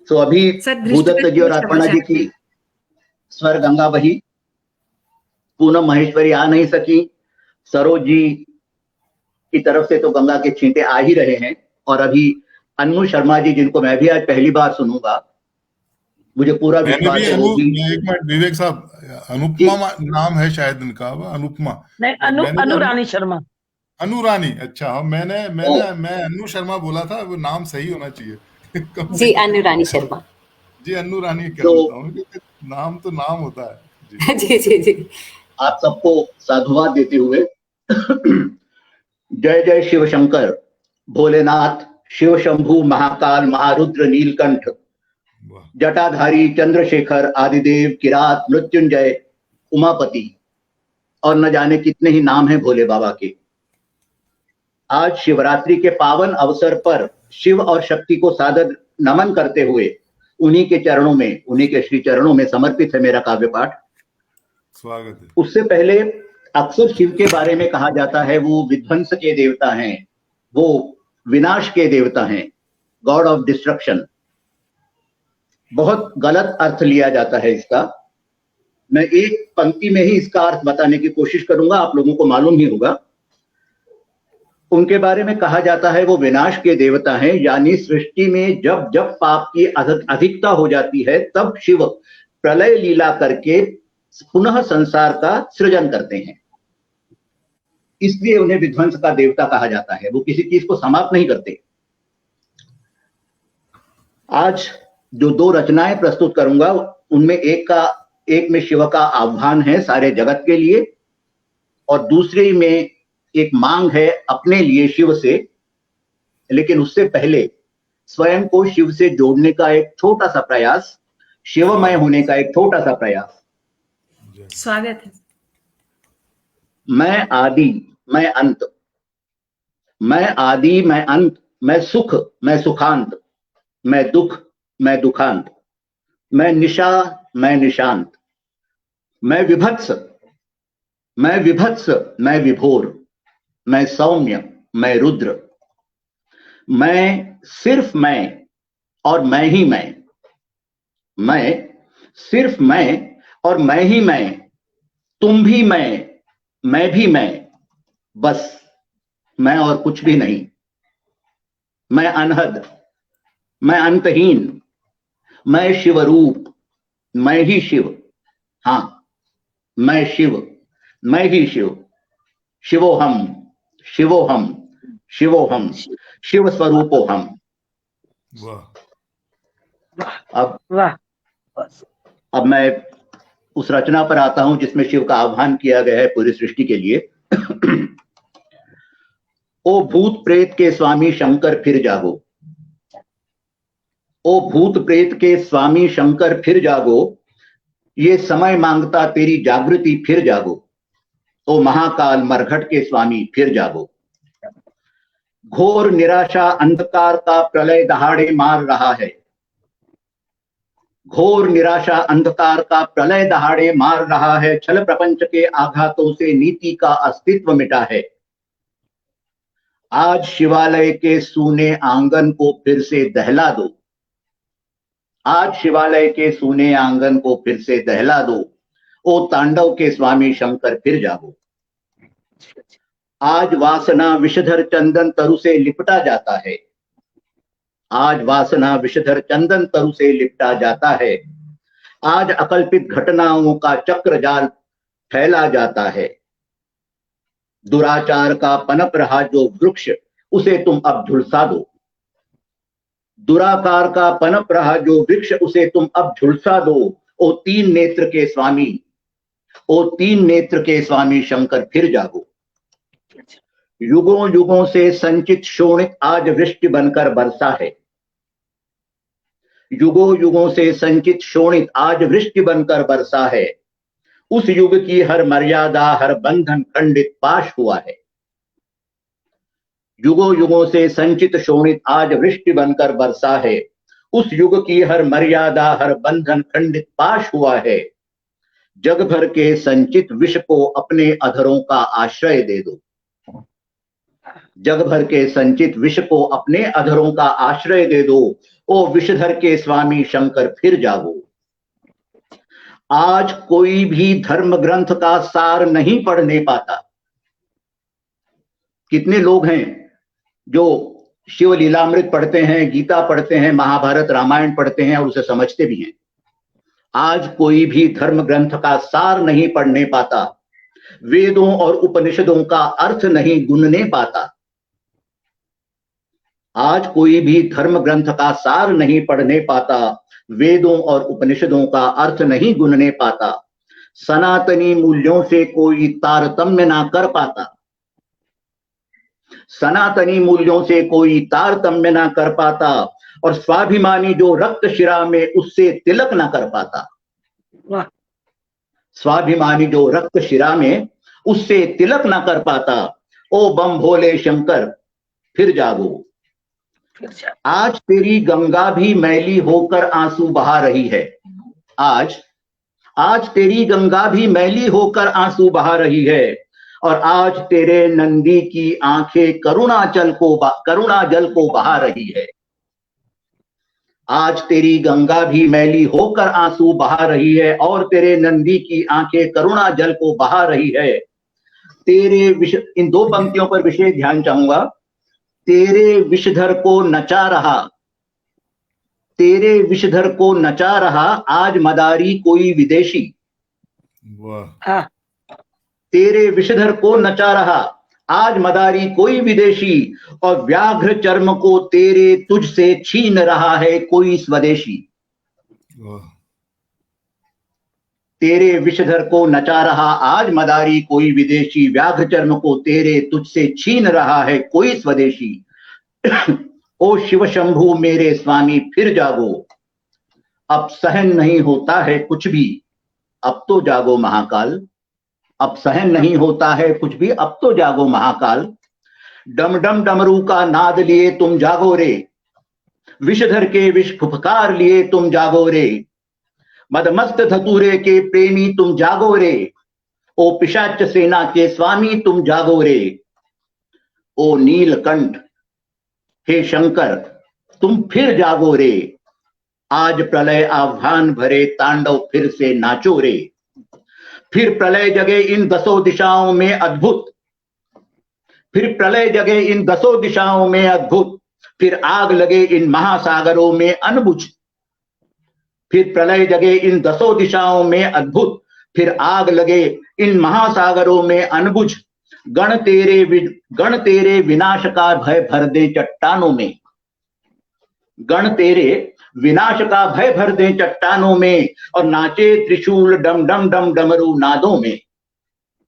तो अभी भूदत्त जी और अर्पणा जी की स्वर गंगा बही पूनम महेश्वरी आ नहीं सकी, सरोज जी की तरफ से तो गंगा के छींटे आ ही रहे हैं, और अभी अन्नू शर्मा जी, जिनको मैं भी आज पहली बार सुनूंगा, मुझे पूरा विश्वास है वो भी। एक मिनट विवेक साहब, अनुपमा नाम है शायद इनका, अनुपमा नहीं, अनुरानी शर्मा। अनुरानी, अच्छा हाँ, मैं अन्नू शर्मा बोला था, वो नाम सही होना चाहिए। जी अनुरानी शर्मा जी, अन्नू रानी कह देता हूँ, नाम तो नाम होता है जी जी जी। आप सबको साधुवाद देते हुए जय जय शिव शंकर, भोलेनाथ, शिव शंभु, महाकाल, महारुद्र, नीलकंठ, जटाधारी, चंद्रशेखर, आदिदेव, किरात, मृत्युंजय, उमापति, और न जाने कितने ही नाम हैं भोले बाबा के। आज शिवरात्रि के पावन अवसर पर शिव और शक्ति को सादर नमन करते हुए उन्हीं के चरणों में, उन्हीं के श्री चरणों में समर्पित है मेरा काव्य पाठ। स्वागत है। उससे पहले अक्सर शिव के बारे में कहा जाता है वो विध्वंस के देवता हैं, वो विनाश के देवता हैं, गॉड ऑफ डिस्ट्रक्शन। बहुत गलत अर्थ लिया जाता है इसका। मैं एक पंक्ति में ही इसका अर्थ बताने की कोशिश करूंगा, आप लोगों को मालूम ही होगा। उनके बारे में कहा जाता है वो विनाश के देवता हैं, यानी सृष्टि में जब जब पाप की अधिकता हो जाती है तब शिव प्रलय लीला करके पुनः संसार का सृजन करते हैं, इसलिए उन्हें विध्वंस का देवता कहा जाता है। वो किसी चीज को समाप्त नहीं करते। आज जो दो रचनाएं प्रस्तुत करूंगा उनमें एक में शिव का आह्वान है सारे जगत के लिए, और दूसरे में एक मांग है अपने लिए शिव से, लेकिन उससे पहले स्वयं को शिव से जोड़ने का एक छोटा सा प्रयास, शिवमय होने का एक छोटा सा प्रयास। स्वागत है। मैं आदि, मैं अंत, मैं आदि, मैं अंत, मैं सुख, मैं सुखांत, मैं दुख, मैं दुखांत, मैं निशा, मैं निशांत, मैं विभत्स, मैं विभत्स, मैं विभोर, मैं सौम्य, मैं रुद्र, मैं सिर्फ मैं और मैं ही मैं सिर्फ मैं और मैं ही मैं, तुम भी मैं भी मैं, बस मैं और कुछ भी नहीं। मैं अनहद, मैं अंतहीन, मैं शिवरूप, मैं ही शिव, हाँ मैं शिव, मैं ही शिव, शिवोहम, शिवोहम, शिवोहम, शिव स्वरूपो हम। अब मैं उस रचना पर आता हूं जिसमें शिव का आह्वान किया गया है पूरी सृष्टि के लिए। ओ भूत प्रेत के स्वामी शंकर फिर जागो, ओ भूत प्रेत के स्वामी शंकर फिर जागो, ये समय मांगता तेरी जागृति फिर जागो, ओ महाकाल मरघट के स्वामी फिर जागो। घोर निराशा अंधकार का प्रलय दहाड़े मार रहा है, घोर निराशा अंधकार का प्रलय दहाड़े मार रहा है, छल प्रपंच के आघातों से नीति का अस्तित्व मिटा है। आज शिवालय के सूने आंगन को फिर से दहला दो, आज शिवालय के सूने आंगन को फिर से दहला दो, ओ तांडव के स्वामी शंकर फिर जागो। आज वासना विषधर चंदन तरु से लिपटा जाता है, आज वासना विषधर चंदन तरु से लिपटा जाता है, आज अकल्पित घटनाओं का चक्र जाल फैला जाता है। दुराचार का पनप रहा जो वृक्ष उसे तुम अब झुलसा दो, दुराकार का पनप रहा जो वृक्ष उसे तुम अब झुलसा दो, ओ तीन नेत्र के स्वामी, ओ तीन नेत्र के स्वामी शंकर फिर जागो। युगों युगों से संचित शोणित आज वृष्टि बनकर बरसा है, युगों युगों से संचित शोणित आज वृष्टि बनकर बरसा है, उस युग की हर मर्यादा हर बंधन खंडित पाश हुआ है। युगों युगों से संचित शोणित आज वृष्टि बनकर बरसा है, उस युग की हर मर्यादा हर बंधन खंडित पाश हुआ है। जग भर के संचित विष को अपने अधरों का आश्रय दे दो, जग भर के संचित विष को अपने अधरों का आश्रय दे दो, ओ विषधर के स्वामी शंकर फिर जागो। आज कोई भी धर्म ग्रंथ का सार नहीं पढ़ने पाता। कितने लोग हैं जो शिव लीलामृत पढ़ते हैं, गीता पढ़ते हैं, महाभारत रामायण पढ़ते हैं और उसे समझते भी हैं। आज कोई भी धर्म ग्रंथ का सार नहीं पढ़ने पाता, वेदों और उपनिषदों का अर्थ नहीं गुनने पाता। आज कोई भी धर्म ग्रंथ का सार नहीं पढ़ने पाता, वेदों और उपनिषदों का अर्थ नहीं गुनने पाता। सनातनी मूल्यों से कोई तारतम्य ना कर पाता, सनातनी मूल्यों से कोई तारतम्य ना कर पाता, और स्वाभिमानी जो रक्त शिरा में उससे तिलक ना कर पाता। स्वाभिमानी जो रक्त शिरा में उससे तिलक ना कर पाता। ओ बम भोले शंकर फिर जागो। आज तेरी गंगा भी मैली होकर आंसू बहा रही है। आज तेरी गंगा भी मैली होकर आंसू बहा रही है, और आज तेरे नंदी की आंखें करुणा जल को बहा रही है। आज तेरी गंगा भी मैली होकर आंसू बहा रही है, और तेरे नंदी की आंखें करुणा जल को बहा रही है। इन दो पंक्तियों पर विशेष ध्यान चाहूंगा। तेरे विषधर को नचा रहा, तेरे विषधर को नचा रहा आज मदारी कोई विदेशी। वाह। तेरे विषधर को नचा रहा आज मदारी कोई विदेशी, और व्याघ्र चर्म को तेरे तुझ से छीन रहा है कोई स्वदेशी। तेरे विषधर को नचा रहा आज मदारी कोई विदेशी, व्याघ्र चर्म को तेरे तुझ से छीन रहा है कोई स्वदेशी। ओ शिव शंभु मेरे स्वामी फिर जागो, अब सहन नहीं होता है कुछ भी, अब तो जागो महाकाल। अब सहन नहीं होता है कुछ भी, अब तो जागो महाकाल। डम डम डमरू का नाद लिए तुम जागो रे, विषधर के विष फुफकार लिए तुम जागो रे। मदमस्त धतूरे के प्रेमी तुम जागो रे, ओ पिशाच सेना के स्वामी तुम जागो रे। ओ नीलकंठ हे शंकर तुम फिर जागो रे, आज प्रलय आह्वान भरे तांडव फिर से नाचो रे। फिर प्रलय जगे इन दसों दिशाओं में अद्भुत, फिर प्रलय जगे इन दसों दिशाओं में अद्भुत, फिर आग लगे इन महासागरों में अनबुझ। फिर प्रलय जगे इन दसों दिशाओं में अद्भुत, फिर आग लगे इन महासागरों में अनबुझ। गण तेरे विनाश का भय भर दे चट्टानों में, गण तेरे विनाश का भय भर दे चट्टानों में, और नाचे त्रिशूल डम डम डम डमरू नादों में,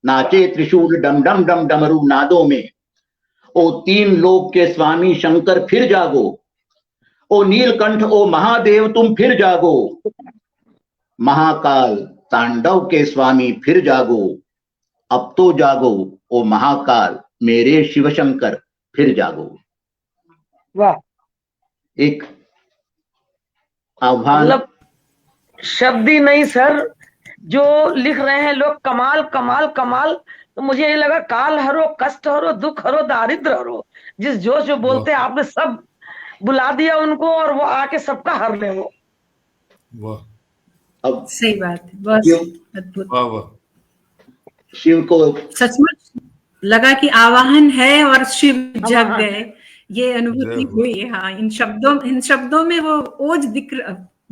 नाचे त्रिशूल डम डम डम डमरू नादों में। ओ तीन लोक के स्वामी शंकर फिर जागो, ओ नीलकंठ ओ महादेव तुम फिर जागो। महाकाल तांडव के स्वामी फिर जागो, अब तो जागो ओ महाकाल मेरे शिव शंकर फिर जागो। वाह। एक आह्वान, मतलब शब्द ही नहीं सर, जो लिख रहे हैं लोग कमाल कमाल कमाल। तो मुझे ये लगा काल हरो, कष्ट हरो, दुख हरो, दारिद्र हरो, जिस जोश जो बोलते हैं आपने सब बुला दिया उनको, और वो आके सबका हर ले वो। वाह। अब सही बात है, बहुत अद्भुत। वाह वाह। शिव को सचमुच लगा कि आवाहन है और शिव जग गए, ये अनुभूति हुई। हाँ, इन शब्दों में वो ओज दिख,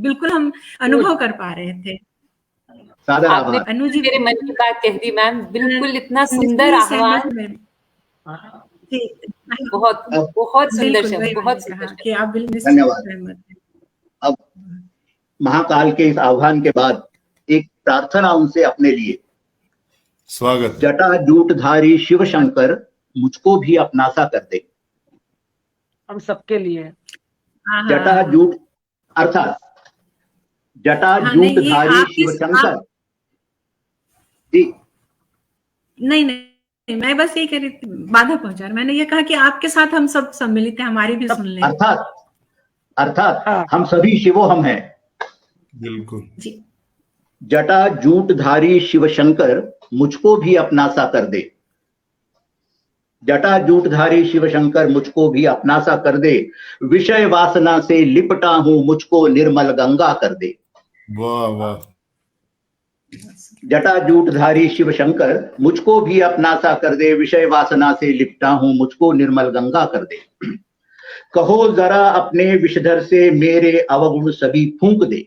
बिल्कुल हम अनुभव कर पा रहे थे। आपने अनुजी मेरे मन की बात कह दी मैम, बिल्कुल इतना सुंदर आह्वान, बहुत बहुत सुंदर शब्द, बहुत सुंदर कि आप धन्यवाद। अब महाकाल के इस आह्वान के बाद एक प्रार्थना उनसे अपने लिए। स्वागत। जटा जूटधारी शिव शंकर मुझको भी अपना सा कर दे। हम सबके लिए जटा जूट अर्थात जटा जूटधारी शिव शंकर जी। नहीं, मैं बस यही कह रही थी, बाधा पहुंचा रहा। मैंने ये कहा कि आपके साथ हम सब सम्मिलित हैं, हमारी भी सुन लें। अर्थात हम सभी शिवो हम हैं। बिल्कुल जी। जटा जूटधारी शिव शंकर मुझको भी अपना सा कर दे। जटा जूटधारी शिव शंकर मुझको भी अपना सा कर दे, विषय वासना से लिपटा हूं मुझको निर्मल गंगा कर दे। वाह वाह। जटाजूटधारी शिव शंकर मुझको भी अपना सा कर दे, विषय वासना से लिपटा हूं मुझको निर्मल गंगा कर दे। कहो जरा अपने विषधर से मेरे अवगुण सभी फूंक दे,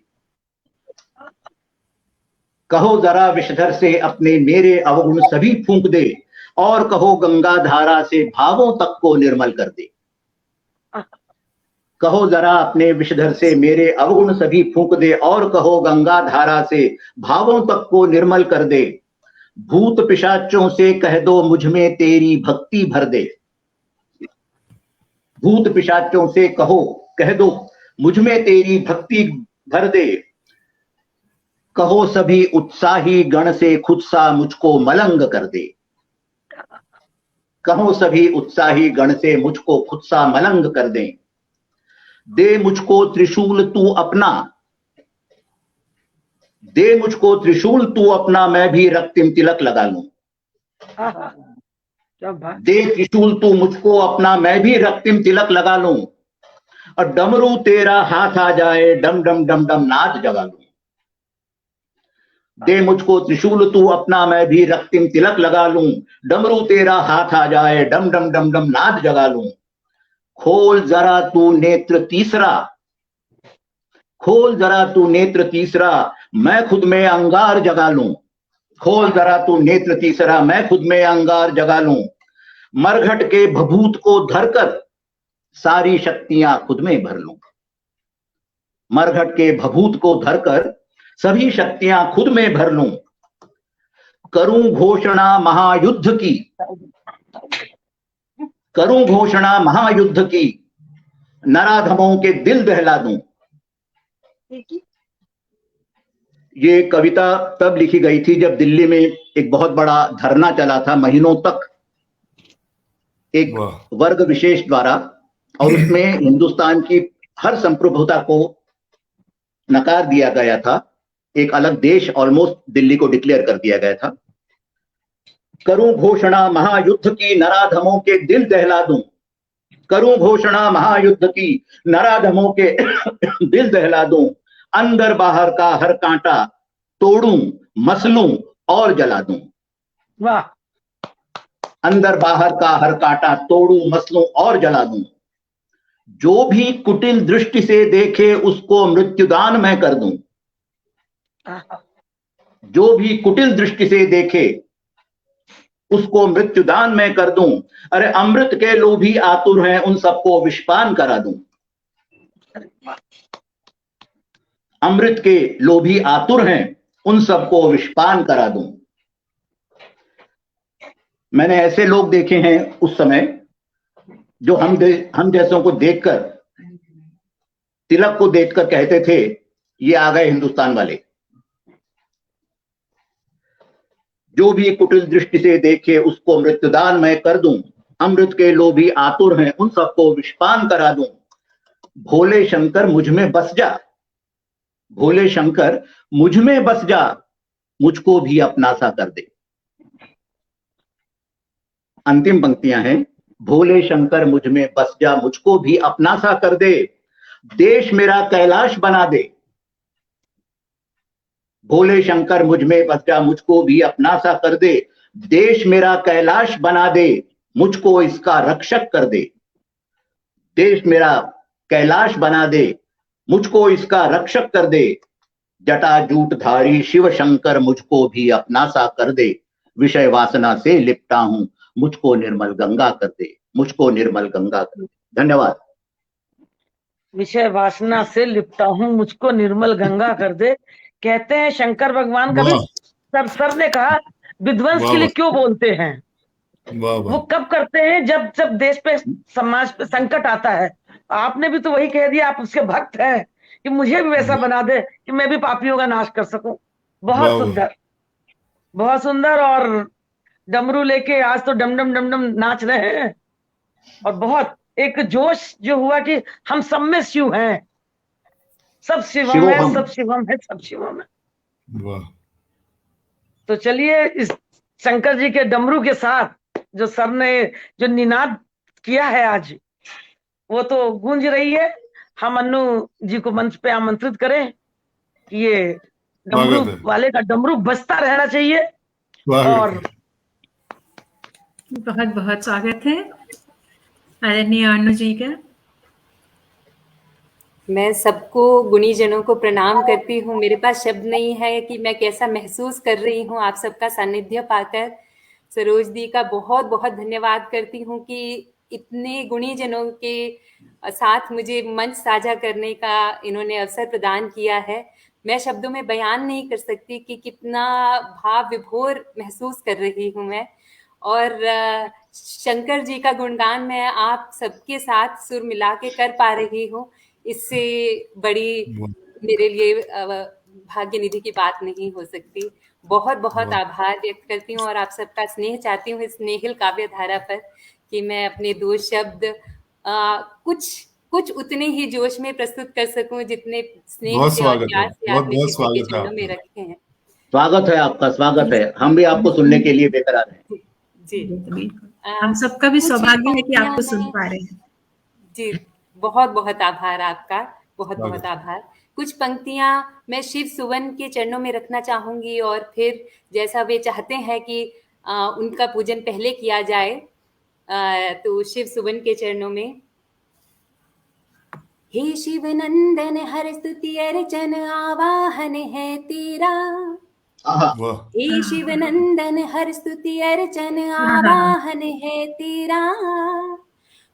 कहो जरा विषधर से अपने मेरे अवगुण सभी फूंक दे, और कहो गंगा धारा से भावों तक को निर्मल कर दे। कहो जरा अपने विषधर से मेरे अवगुण सभी फूंक दे, और कहो गंगा धारा से भावों तक को निर्मल कर दे। भूत पिशाचों से कह दो मुझ में तेरी भक्ति भर दे, भूत पिशाचों से कह दो मुझ में तेरी भक्ति भर दे। कहो सभी उत्साही गण से खुद सा मुझको मलंग कर दे, कहो सभी उत्साही गण से मुझको खुद सा मलंग कर दे। दे मुझको त्रिशूल तू अपना, दे मुझको त्रिशूल तू अपना, मैं भी रक्तिम तिलक लगा लूं। दे त्रिशूल तू मुझको अपना, मैं भी रक्तिम तिलक लगा लूं, और डमरू तेरा हाथ आ जाए डम डम डम डम नाच जगा लूं। दे मुझको त्रिशूल तू अपना, मैं भी रक्तिम तिलक लगा लूं, डमरू तेरा हाथ आ जाए डम डम डम डम नाच जगा लूं। खोल जरा तू नेत्र तीसरा, खोल जरा तू नेत्र तीसरा, मैं खुद में अंगार जगा लूं। खोल जरा तू नेत्र तीसरा, मैं खुद में अंगार जगा लूं। मरघट के भभूत को धरकर सारी शक्तियां खुद में भर लूं। मरघट के भभूत को धरकर सभी शक्तियां खुद में भर लूं। करूं घोषणा महायुद्ध की, करूं घोषणा महायुद्ध की, नराधमों के दिल दहला दूं। ये कविता तब लिखी गई थी जब दिल्ली में एक बहुत बड़ा धरना चला था महीनों तक, एक वर्ग विशेष द्वारा, और उसमें हिंदुस्तान की हर संप्रभुता को नकार दिया गया था। एक अलग देश ऑलमोस्ट दिल्ली को डिक्लेयर कर दिया गया था। करूं घोषणा महायुद्ध की, नराधमों के दिल दहला दूं। करूं घोषणा महायुद्ध की, नराधमों के दिल दहला दूं। अंदर बाहर का हर कांटा तोड़ूं, मसलूं और जला दूं। वाह। अंदर बाहर का हर कांटा तोड़ूं, मसलूं और जला दूं। जो भी कुटिल दृष्टि से देखे उसको मृत्युदान मैं कर दूं। जो भी कुटिल दृष्टि से देखे उसको मृत्युदान मैं कर दूं। अरे अमृत के लोभी आतुर हैं उन सबको विषपान करा दूं। अमृत के लोभी आतुर हैं उन सबको विषपान करा दूं। मैंने ऐसे लोग देखे हैं उस समय जो हम जैसों को देखकर, तिलक को देखकर कहते थे ये आ गए हिंदुस्तान वाले। जो भी कुटिल दृष्टि से देखे उसको मृत्युदान मैं कर दूं। अमृत के लोभी आतुर हैं उन सबको विषपान करा दूं। भोले शंकर मुझ में बस जा, भोले शंकर मुझ में बस जा, मुझको भी अपना सा कर दे। अंतिम पंक्तियां हैं, भोले शंकर मुझ में बस जा, मुझको भी अपना सा कर दे। देश मेरा कैलाश बना दे। भोले शंकर मुझ में बस जा, मुझको भी अपना सा कर दे। देश मेरा कैलाश बना दे, मुझको इसका रक्षक कर दे। देश मेरा कैलाश बना दे, मुझको इसका रक्षक कर दे। जटाजूटधारी शिव शंकर मुझको भी अपना सा कर दे। विषय वासना से लिपटा हूं, मुझको निर्मल गंगा कर दे, मुझको निर्मल गंगा कर दे। धन्यवाद। विषय वासना से लिपटा हूं, मुझको निर्मल गंगा कर दे। कहते हैं शंकर भगवान का भी सर ने कहा विध्वंस के लिए क्यों बोलते हैं, वो कब करते हैं जब जब देश पे समाज पे संकट आता है। आपने भी तो वही कह दिया, आप उसके भक्त हैं कि मुझे भी वैसा बना दे कि मैं भी पापियों का नाश कर सकूं। बहुत सुंदर, बहुत सुंदर। और डमरू लेके आज तो डम डम डम डम नाच रहे हैं, और बहुत एक जोश जो हुआ कि हम सब में शिव हैं, सब शिवम है, सब शिवम है, सब शिवम है। तो चलिए इस शंकर जी के डमरू के साथ जो सर ने जो निनाद किया है आज, वो तो गूंज रही है। हम अन्नू जी को मंच पे आमंत्रित करें कि ये डमरू स्वागत है। वाले का डमरू बजता रहना चाहिए। स्वागत और है। बहुत बहुत स्वागत है आदरणीय अनु जी का। मैं सबको गुणीजनों को प्रणाम करती हूँ। मेरे पास शब्द नहीं है कि मैं कैसा महसूस कर रही हूँ आप सबका सानिध्य पाकर। सरोज दी का बहुत बहुत धन्यवाद करती हूँ कि इतने गुणीजनों के साथ मुझे मंच साझा करने का इन्होंने अवसर प्रदान किया है। मैं शब्दों में बयान नहीं कर सकती कि कितना भाव विभोर महसूस कर रही हूँ मैं। और शंकर जी का गुणगान मैं आप सबके साथ सुर मिला के कर पा रही हूँ। इससे बड़ी मेरे लिए भाग्य निधि की बात नहीं हो सकती। बहुत बहुत आभार व्यक्त करती हूँ और आप सबका स्नेह चाहती हूँ इस स्नेहिल काव्य धारा पर कि मैं अपने 2 शब्द कुछ उतने ही जोश में प्रस्तुत कर सकूं जितने स्नेह से और प्यार से आप बहुत ऋषि के स्वागत है चरणों में आपका। रखे हैं। स्वागत है आपका, स्वागत है। हम भी आपको सुनने के लिए बेकरार हैं। जी, हम सबका भी कुछ सौभाग्य है कि आपको पंक्तियां सुन मैं पा रहे हैं। जी, बहुत बहुत आभार आपका, बहुत बहुत स्वागत। आभार। कुछ पंक्तियां मैं शिव सुवन के चरणों में रखना चाहूंगी और फिर जैसा वे चाहते हैं कि उनका पूजन पहले किया जाए, तो शिव सुवन के चरणों में। हे शिव नंदन हर स्तुति अर्चन आवाहन है तेरा। आहा, वाह, हे शिव नंदन हर स्तुति अर्चन आवाहन है तेरा।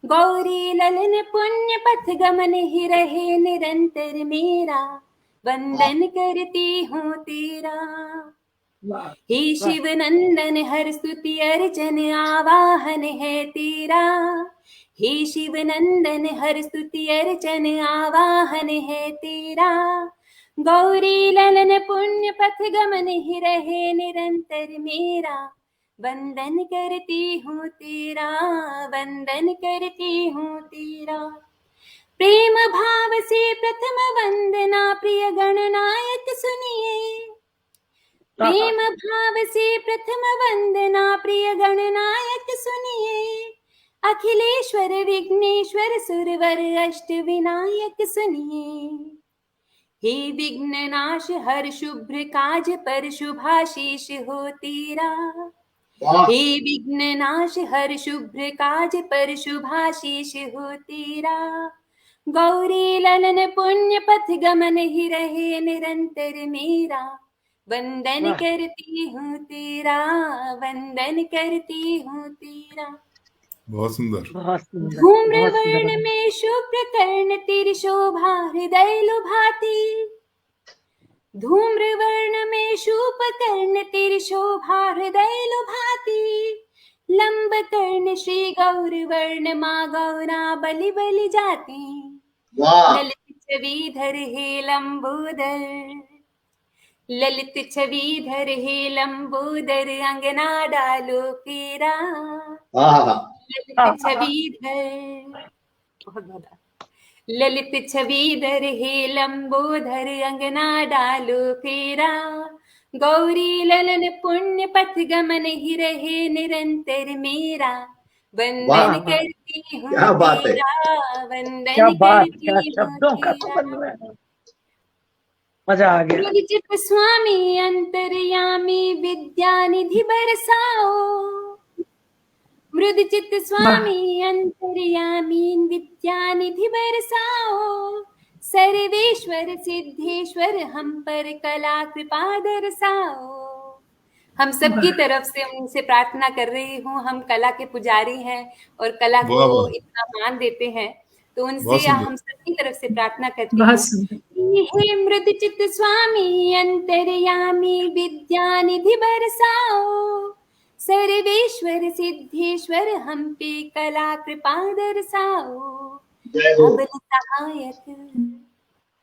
गौरी ललन पुण्य पथ गमन ही रहे निरंतर मेरा। वंदन करती हूँ तेरा। वाह, हे शिव नंदन हर स्तुति अर्चन आवाहन है तेरा। हे शिव नंदन हर स्तुति अर्चन आवाहन है तेरा। गौरी ललन पुण्य पथ गमन ही रहे निरंतर मेरा। वंदन करती हूँ तेरा, वंदन करती हूँ तेरा। प्रेम भाव से प्रथम वंदना प्रिय गणनायक सुनिए। प्रेम भाव से प्रथम वंदना प्रिय गणनायक सुनिए। अखिलेश्वर विघ्नेश्वर सुरवर अष्ट विनायक सुनिए। हे विघ्न नाश हर शुभ्र काज पर शुभाशीष हो तेरा। वाह, हे विघ्न नाश हर शुभ्र काज पर शुभाशीष हो तेरा। गौरी ललन पुण्य पथ गमन ही रहे निरंतर मेरा। वंदन वाह। करती हूँ तेरा, वंदन करती हूँ तेरा। बहुत सुंदर। बहुत सुंदर, धूम्र बहुत वर्ण सुंदर। में शुभ्र कर्ण तिर शोभा हृदय लुभाती। धूम्र वर्ण में शुभ कर्ण तिर शोभा हृदय लुभाती। लंब कर्ण श्री गौर वर्ण माँ गौरा बलि बलि जाती। वाह, ललित छविधर हे लंबोदर। ललित छविधर हे लंबोदर अंगना डालो फेरा। आहा, ललित छविधर, बहुत बहुत ललित छविधर हे लंबोदर अंगना डालो फेरा। गौरी ललन पुण्य पथ गमन ही रहे निरंतर मेरा। वंदन वाह, करती हूँ क्या बात है। तेरा, वंदन क्या बात, क्या करती हूँ शब्दों का तेरा। संबंध है। मजा आ गया। मृदचित स्वामी अंतर्यामी विद्यानिधि बरसाओ। मृदचित स्वामी अंतर्यामी विद्यानिधि बरसाओ। सर्वेश्वर सिद्धेश्वर हम पर कला कृपा दरसाओ। हम सबकी तरफ से उनसे प्रार्थना कर रही हूँ। हम कला के पुजारी हैं और कला वाह, को वाह, इतना मान देते हैं, तो बहुत उनसे सुंदर। हम सबकी तरफ से प्रार्थना करती बहुत हूँ। सुंदर। हे मृदचित स्वामी अंतर्यामी विद्यानिधि बरसाओ। सर्वेश्वर सिद्धेश्वर हम पे कला कृपा दरसाओ। जय हो। अबल सहायक,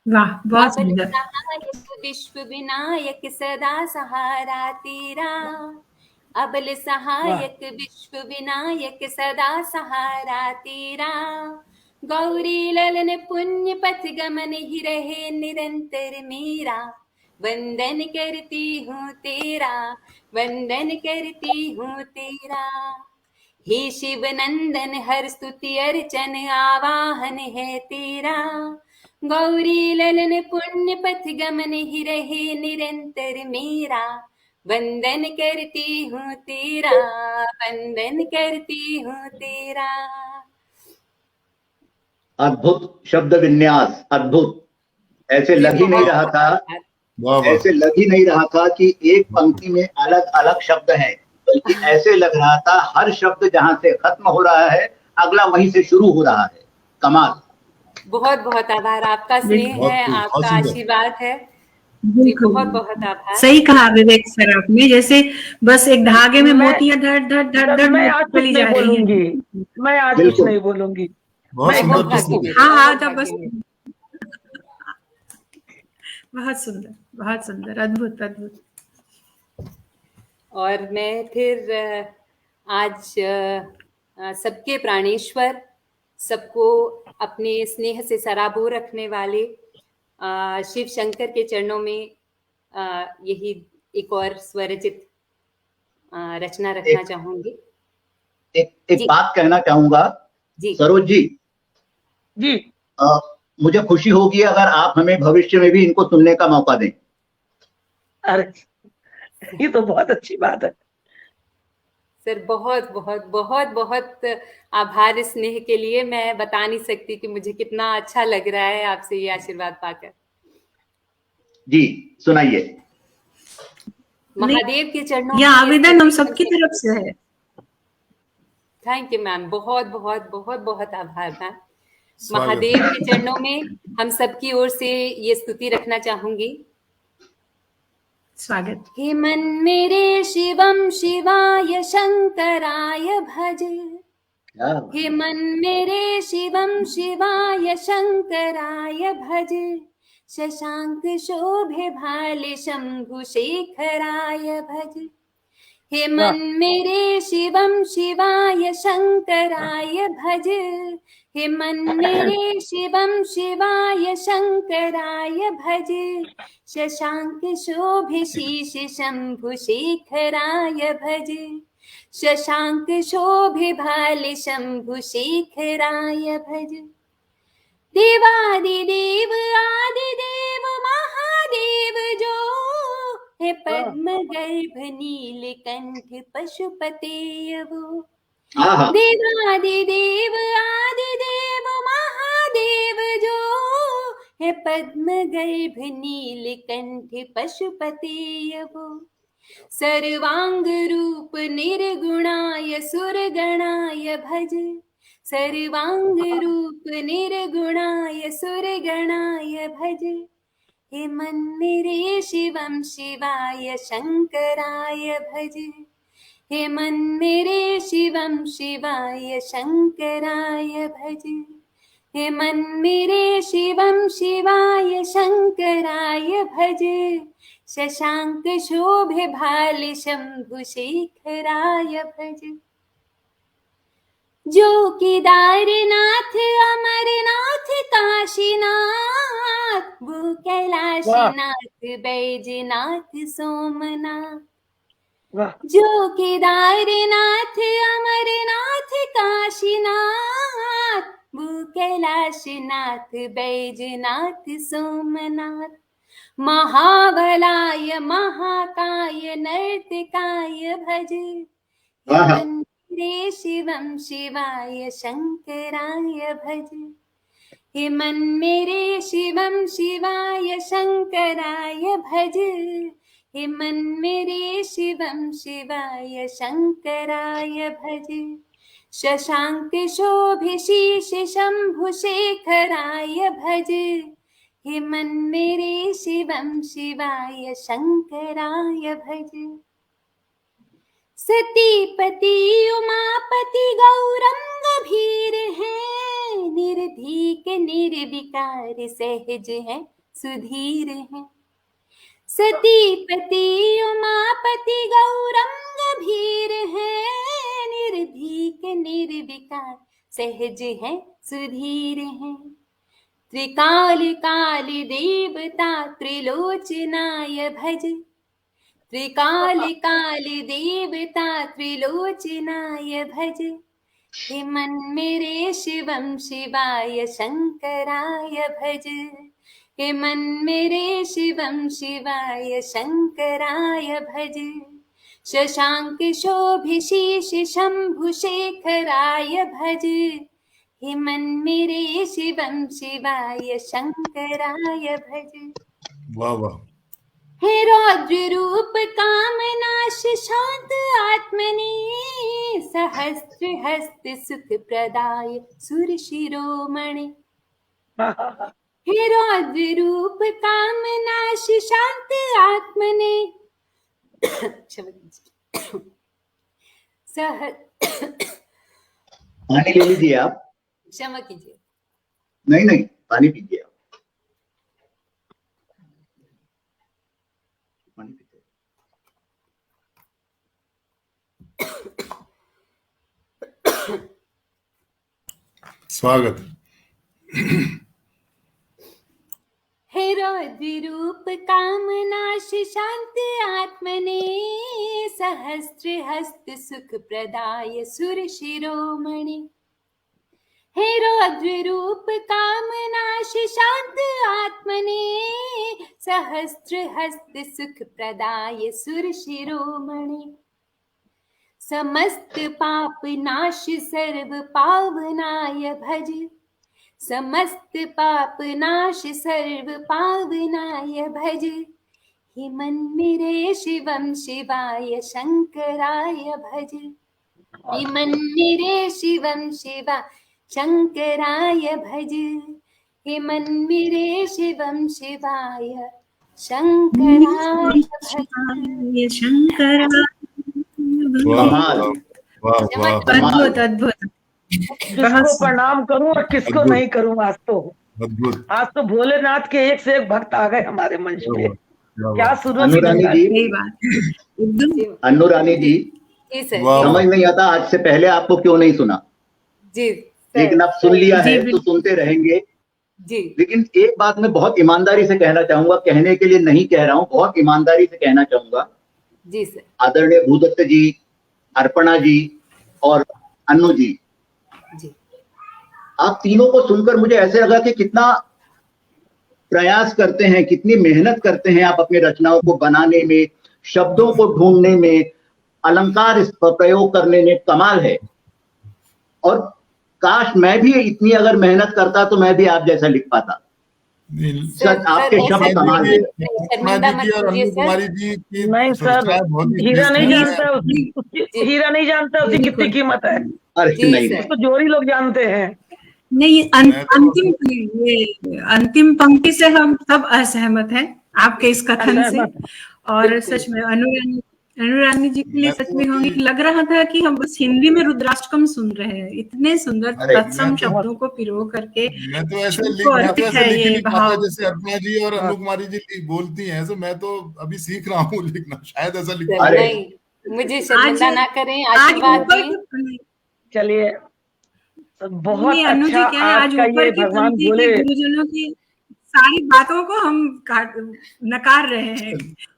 वाह, बहुत अबल सुंदर। सहायक विश्व विनायक सदा सहारा तेरा। अबल सहायक विश्व विनायक सदा सहारा तेरा। गौरी ललन पुण्य पथ गमन ही रहे निरंतर मेरा। वंदन करती हूँ तेरा, वंदन करती हूँ तेरा। हे शिव नंदन हर स्तुति अर्चन आवाहन है तेरा। गौरी ललन पुण्य पथ गमन ही रहे निरंतर मेरा, वंदन करती हूँ तेरा, वंदन करती हूँ तेरा। अद्भुत शब्द विन्यास, अद्भुत। ऐसे लग ही नहीं रहा था, ऐसे लग ही नहीं रहा था कि एक पंक्ति में अलग अलग शब्द हैं, बल्कि ऐसे लग रहा था हर शब्द जहां से खत्म हो रहा है अगला वहीं से शुरू हो रहा है। कमाल। बहुत बहुत आभार, आपका स्नेह है, आपका आशीर्वाद है जी, बहुत बहुत आभार। सही कहा विवेक सर आपने, जैसे बस एक धागे में मोतियां धड़ धड़ धड़ धड़ मैं आज कुछ नहीं बोलूंगी, मैं आज कुछ नहीं बोलूंगी। बहुत सुंदर, हाँ, तब बस बहुत सुंदर, बहुत सुंदर, अद्भुत अद्भुत। और मैं फिर आज सबके प्राणेश्वर, सबको अपने स्नेह से सराबोर रखने वाले शिव शंकर के चरणों में यही एक और स्वरचित रचना रखना चाहूंगी। एक बात कहना चाहूंगा सरोज जी, मुझे खुशी होगी अगर आप हमें भविष्य में भी इनको सुनने का मौका दें। अरे ये तो बहुत अच्छी बात है सर, बहुत बहुत बहुत बहुत आभार इस स्नेह के लिए। मैं बता नहीं सकती कि मुझे कितना अच्छा लग रहा है आपसे ये आशीर्वाद पाकर। जी सुनाइए। महादेव के चरणों यह आवेदन हम सबकी तरफ से है। थैंक यू मैम, बहुत बहुत बहुत बहुत आभार मैम। महादेव के चरणों में हम सबकी ओर से ये स्तुति रखना चाहूंगी। स्वागत। हे मन मेरे शिवम शिवाय शंकराय भज, हे मन मेरे शिवम शिवाय शंकराय भज, शशांक शोभे भाले शंभु शेखराय भज। हे मन मेरे शिवम शिवाय शंकराय भज, हे मन मेरे शिवम शिवाय शंकराय भज, शशांक शोभे शीश शंभु शेखराय भज, शशांक शोभे भाले शंभु शेखराय भज। देवादिदेव आदिदेव महादेव जो, हे पद्म गर्भ नीलकंठ पशुपते वो। देवादिदेव आदिदेव महादेव जो, हे पद्म गर्भ नीलकंठ पशुपते वो। सर्वांग रूप निर्गुणाय सुरगणाय भज, सर्वांग रूप निर्गुणाय सुरगणाय भज। हे मन मेरे शिवम शिवाय शंकराय भज, हे मन मेरे शिवम शिवाय शंकराय भज, हे मन मेरे शिवम शिवाय शंकराय भज, शशांक शोभे भाले शंभु शेखराय भज। जो केदारनाथ अमरनाथ काशीनाथ, वो कैलाशनाथ बैजनाथ सोमनाथ। जो केदारनाथ अमरनाथ काशीनाथ, वो कैलाशनाथ बैजनाथ सोमनाथ। महाबलाय महाकाय नर्तकाय भज, रे शिवम शिवाय शंकराय भज। हे मन मेरे शिवम शिवाय शंकराय भज, हे मन मेरे शिवम शिवाय शंकराय भज। शशांक शोभे शीश शंभु शेखराय भज, हे मन मेरे शिवम शिवाय शंकराय भज। सतीपति उमापति गौरंग भीर है, निर्भीक निर्विकार सहज है सुधीर है। सतीपति उमापति गौरंग भीर है, निर्भीक निर्विकार सहज है सुधीर है। त्रिकाल काल देवता त्रिलोचनाय भज, त्रिकाल काल देवता त्रिलोचनाय भज। हे मन मेरे शिवम शिवाय शंकराय भज, हे मन मेरे शिवम शिवाय शंकराय भज, शशांक शोभिशीष शंभु शेखराय भज, हे मन मेरे शिवम शिवाय शंकराय भज। वाह वाह। हे रौद्र रूप कामनाश शांत आत्मने, सहस्त्र हस्त सुख प्रदाय सुर शिरोमणि, हे रौद्र रूप कामनाश शांत आत्मने, पानी ले लीजिए आप। क्षमा कीजिए। नहीं पानी पीजिए आप। पानी पीजिए। स्वागत। हे रौद्र रूप कामनाश शांत आत्मने, सहस्त्र हस्त सुख प्रदाय सुर शिरोमणि, हे रौद्र रूप कामनाश शांत आत्मने, सहस्त्र हस्त सुख प्रदाय सुर शिरोमणि, समस्त पाप नाश सर्व पावनाय भज, समस्त पाप नाश सर्व पावनाय भज, हे मन मेरे शिवम शिवाय शंकराय भज, हे मन मेरे शिवम शिवा शंकराय भज, हे मन मेरे शिवम शिवाय शंकराय भज। शंकराय अद्भुत अद्भुत। किसको प्रणाम करूं और किसको नहीं करूं। आज तो भोलेनाथ के एक से एक भक्त आ गए हमारे मंच पे। क्या सुनो अनुरानी जी, अनुरानी जी, समझ नहीं आता आज से पहले आपको क्यों नहीं सुना जी, लेकिन अब सुन लिया है तो सुनते रहेंगे जी। लेकिन एक बात मैं बहुत ईमानदारी से कहना चाहूंगा, कहने के लिए नहीं कह रहा हूं, बहुत ईमानदारी से कहना चाहूंगा जी सर। आदरणीय भूदत्त जी, अर्पणा जी और अन्नू जी, आप तीनों को सुनकर मुझे ऐसे लगा कि कितना प्रयास करते हैं, कितनी मेहनत करते हैं आप अपनी रचनाओं को बनाने में, शब्दों को ढूंढने में, अलंकार प्रयोग करने में। कमाल है। और काश मैं भी इतनी अगर मेहनत करता तो मैं भी आप जैसा लिख पाता। सर आपके शब्द कमाल है। कुमारी जी की नहीं सर, हीरा नहीं जानता, हीरा नहीं जानता उसकी कितनी कीमत है। अरे नहीं, तो जोरी लोग जानते हैं। नहीं, अंतिम पंक्ति से हम सब असहमत हैं आपके इस कथन से। और सच में अनुरानी जी के लिए सच में हमें लग रहा था कि हम बस हिंदी में रुद्राष्टकम सुन रहे हैं। इतने सुंदर तत्सम शब्दों को पिरो करके मैं तो ऐसे लिख नहीं पाता जैसे अर्पणा जी और अनु कुमारी जी बोलती हैं। ऐसे मैं तो अभी सीख रहा हूँ लिखना, शायद ऐसा लिखना। मुझे शर्मिंदा ना करें, आशीर्वाद दें। चलिए, बहुत अनु जी क्या है, आज ऊपर की पंक्ति के गुरुजनों की सारी बातों को हम नकार रहे हैं।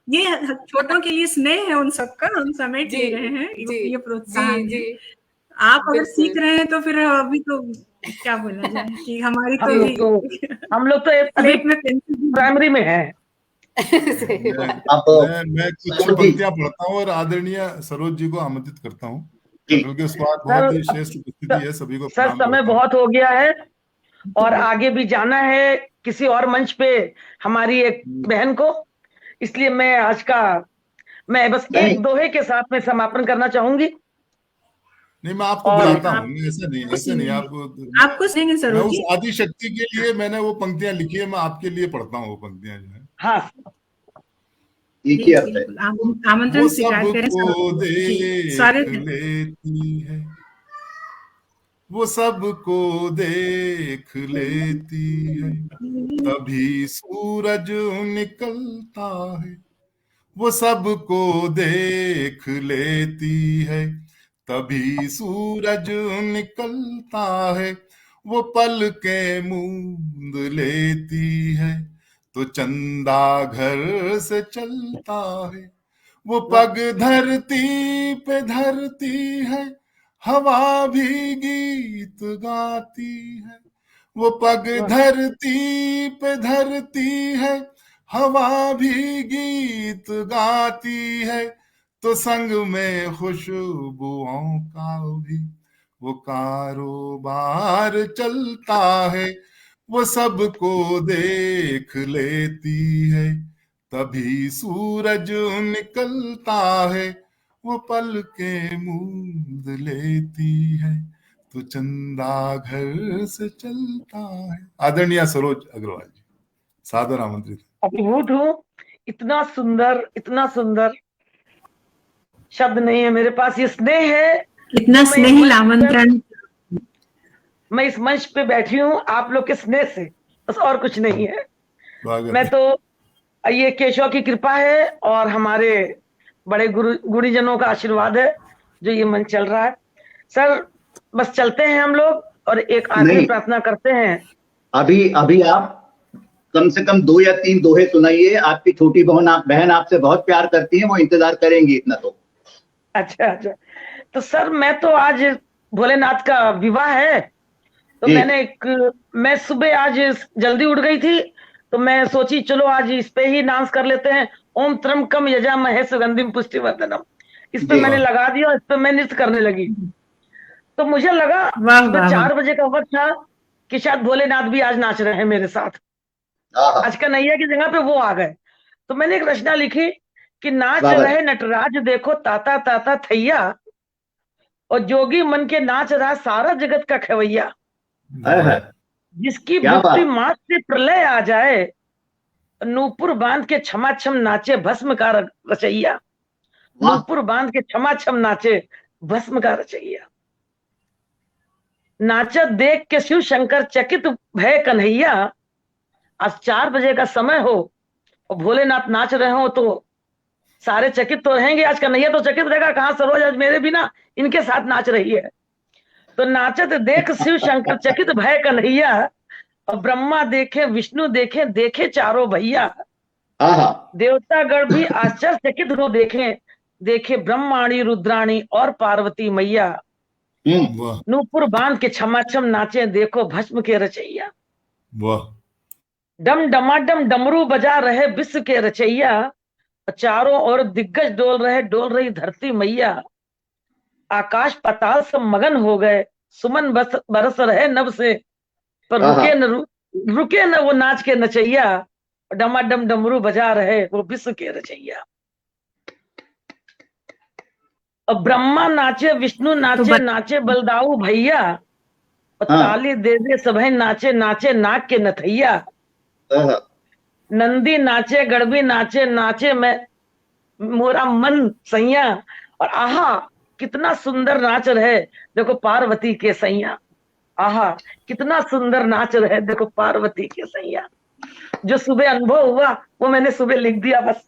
ये छोटों के लिए स्नेह है उन सबका, हम समेट ले रहे हैं। ये प्रोत्साहन है। आप अगर सीख रहे हैं तो फिर अभी तो क्या बोला जाए कि हमारी हम लोग तो प्राइमरी में हैं। मैं कुछ पंक्तियां पढ़ता हूँ और आदरणीय सरोज जी को आमंत्रित करता हूँ, क्योंकि उसके बाद बहुत ही श्रेष्ठ उपस्थिति है। सभी को सर, समय बहुत हो गया है और आगे भी जाना है किसी और मंच पे हमारी एक बहन को, इसलिए मैं बस एक दोहे के साथ में समापन करना चाहूंगी। नहीं, मैं आपको बुलाता हूँ। ऐसा नहीं आपको सुनेंगे सर। उस आदि शक्ति के लिए मैंने वो पंक्तियां लिखी है, मैं आपके लिए पढ़ता हूँ वो पंक्तियां जो है। हाँ, आमंत्रण स्वीकार करें। स्वागत लेती है, वो सबको देख लेती है, तभी सूरज निकलता है। वो सबको देख लेती है, तभी सूरज निकलता है। वो पल के मूंद लेती है तो चंदा घर से चलता है। वो पग धरती पे धरती है, हवा भी गीत गाती है, वो पग धरती पे धरती है, हवा भी गीत गाती है, तो संग में खुशबुओं का भी वो कारोबार चलता है, वो सबको देख लेती है, तभी सूरज निकलता है, वो पल के मूंद लेती है, तो चंदा घर से चलता है। आदरणीय सरोज अग्रवाल जी, सादर आमंत्रित। अभिभूत हूँ, इतना सुंदर शब्द नहीं है मेरे पास। ये स्नेह है, इतना स्नेहिल आमंत्रण। मैं इस मंच पे बैठी हूँ आप लोग के स्नेह से, बस और कुछ नहीं है। मैं तो ये केशव की कृपा है और हमारे बड़े गुरुजनों का आशीर्वाद है जो ये मंच चल रहा है। सर बस चलते हैं हम लोग और एक आखिरी प्रार्थना करते हैं। अभी आप कम से कम 2 या 3 दोहे सुनाइए। आपकी छोटी बहन आपसे बहुत प्यार करती है, वो इंतजार करेंगी इतना तो। अच्छा, तो सर मैं तो आज भोलेनाथ का विवाह है, तो मैं सुबह आज जल्दी उठ गई थी, तो मैं सोची चलो आज इस पे ही डांस कर लेते हैं। ओम त्र्यंबकम यजामहे सुगंधिम पुष्टिवर्धनम, इस पे मैंने लगा दिया, इस पे मैं नृत्य करने लगी। तो मुझे लगा 4 बजे का वक्त था कि शायद भोलेनाथ भी आज नाच रहे हैं मेरे साथ। आज कन्हैया की जगह पे वो आ गए। तो मैंने एक रचना लिखी कि नाच रहे नटराज देखो ताता ताता थैया, और जोगी मन के नाच रहा सारा जगत का खवैया, जिसकी भक्ति मास से प्रलय आ जाए, नूपुर बांध के क्षमा छम नाचे भस्म का रचैया, नूपुर बांध के क्षमा छम नाचे भस्म का रचैया। नाचत देख के शिव शंकर चकित भय कन्हैया, आज 4 बजे का समय हो और भोलेनाथ नाच रहे हो तो सारे चकित तो रहेंगे। आज कन्हैया तो चकित रहेगा, कहाँ सरोज आज मेरे बिना इनके साथ नाच रही है। तो नाचत देख शिव शंकर चकित भय कन्हैया, और ब्रह्मा देखे विष्णु देखे देखे चारों भैया, देवतागण भी आश्चर्यचकित हो देखे देखे ब्रह्माणी रुद्राणी और पार्वती मैया, नूपुर बांध के छमाछम नाचे देखो भस्म के रचैया। डम डमाडम डमरू बजा रहे विश्व के रचैया, चारों ओर दिग्गज डोल रही धरती मैया, आकाश पाताल सब मगन हो गए सुमन बरस रहे नभ से, पर रुके न वो नाच के नचैया, डमाडम डमरू बजा रहे वो विश्व के रचैया। और ब्रह्मा नाचे विष्णु नाचे नाचे बलदाऊ भैया, और ताली दे दे सभे नाचे नाचे नाग के नथैया, नंदी नाचे गड़बी नाचे नाचे मैं मोरा मन सैया, और आहा कितना सुंदर नाच रहे देखो पार्वती के सैया, आहा कितना सुंदर नाच रहे देखो पार्वती के सैया। जो सुबह अनुभव हुआ वो मैंने सुबह लिख दिया बस,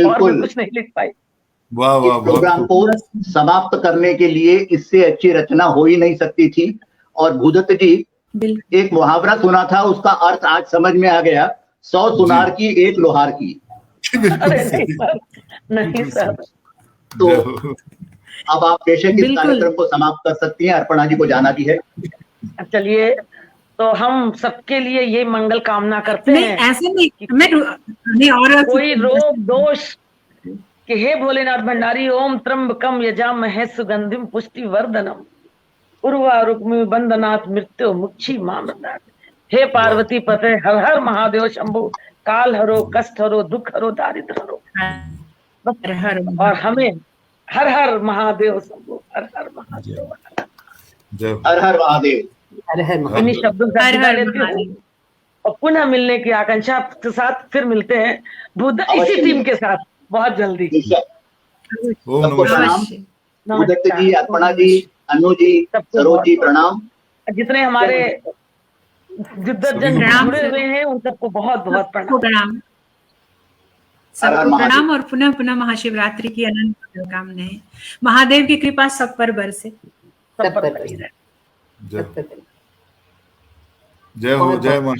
और मैं कुछ नहीं लिख पाई। इस प्रोग्राम को समाप्त करने के लिए इससे अच्छी रचना हो ही नहीं सकती थी। और भूदत्त जी एक मुहावरा सुना था, उसका अर्थ आज समझ में आ गया, 100 सुनार की 1 लोहार की। अरे नहीं सर। तो अब आप बेशक इस कार्यक्रम को समाप्त कर सकती हैं, अर्पणा जी को जाना भी है। चलिए, तो हम सबके लिए ये मंगल कामना करते हैं। ऐसे नहीं, और कोई रोग दोष कि हे भोलेनाथ भंडारी ओम त्र्यंबकम यजामहे सुगंधिम पुष्टिवर्धनम, उर्वा रुक्मी बंदनाथ मृत्यु मुक्षी मामृतात्। हे पार्वती पते हर हर महादेव शंभु, काल हरो कष्ट हरो दुख हरो दारिद्र हरो, और हमें हर हर महादेव शंभु, हर हर महादेव, हर हर महादेव। इन्हीं शब्दों से विदा लेती हूँ और पुनः मिलने की आकांक्षा के साथ फिर मिलते हैं इसी टीम के साथ बहुत जल्दी। भूदत्त जी, अर्पणा जी, अनु जी, सरोज जी प्रणाम। जितने हमारे जुड़े हुए हैं उन सबको बहुत बहुत प्रणाम। सबको प्रणाम और पुनः पुनः महाशिवरात्रि की अनंत शुभकामनाएं। महादेव की कृपा सब पर बरसे, सब पर बरसे। जय हो, जय मां।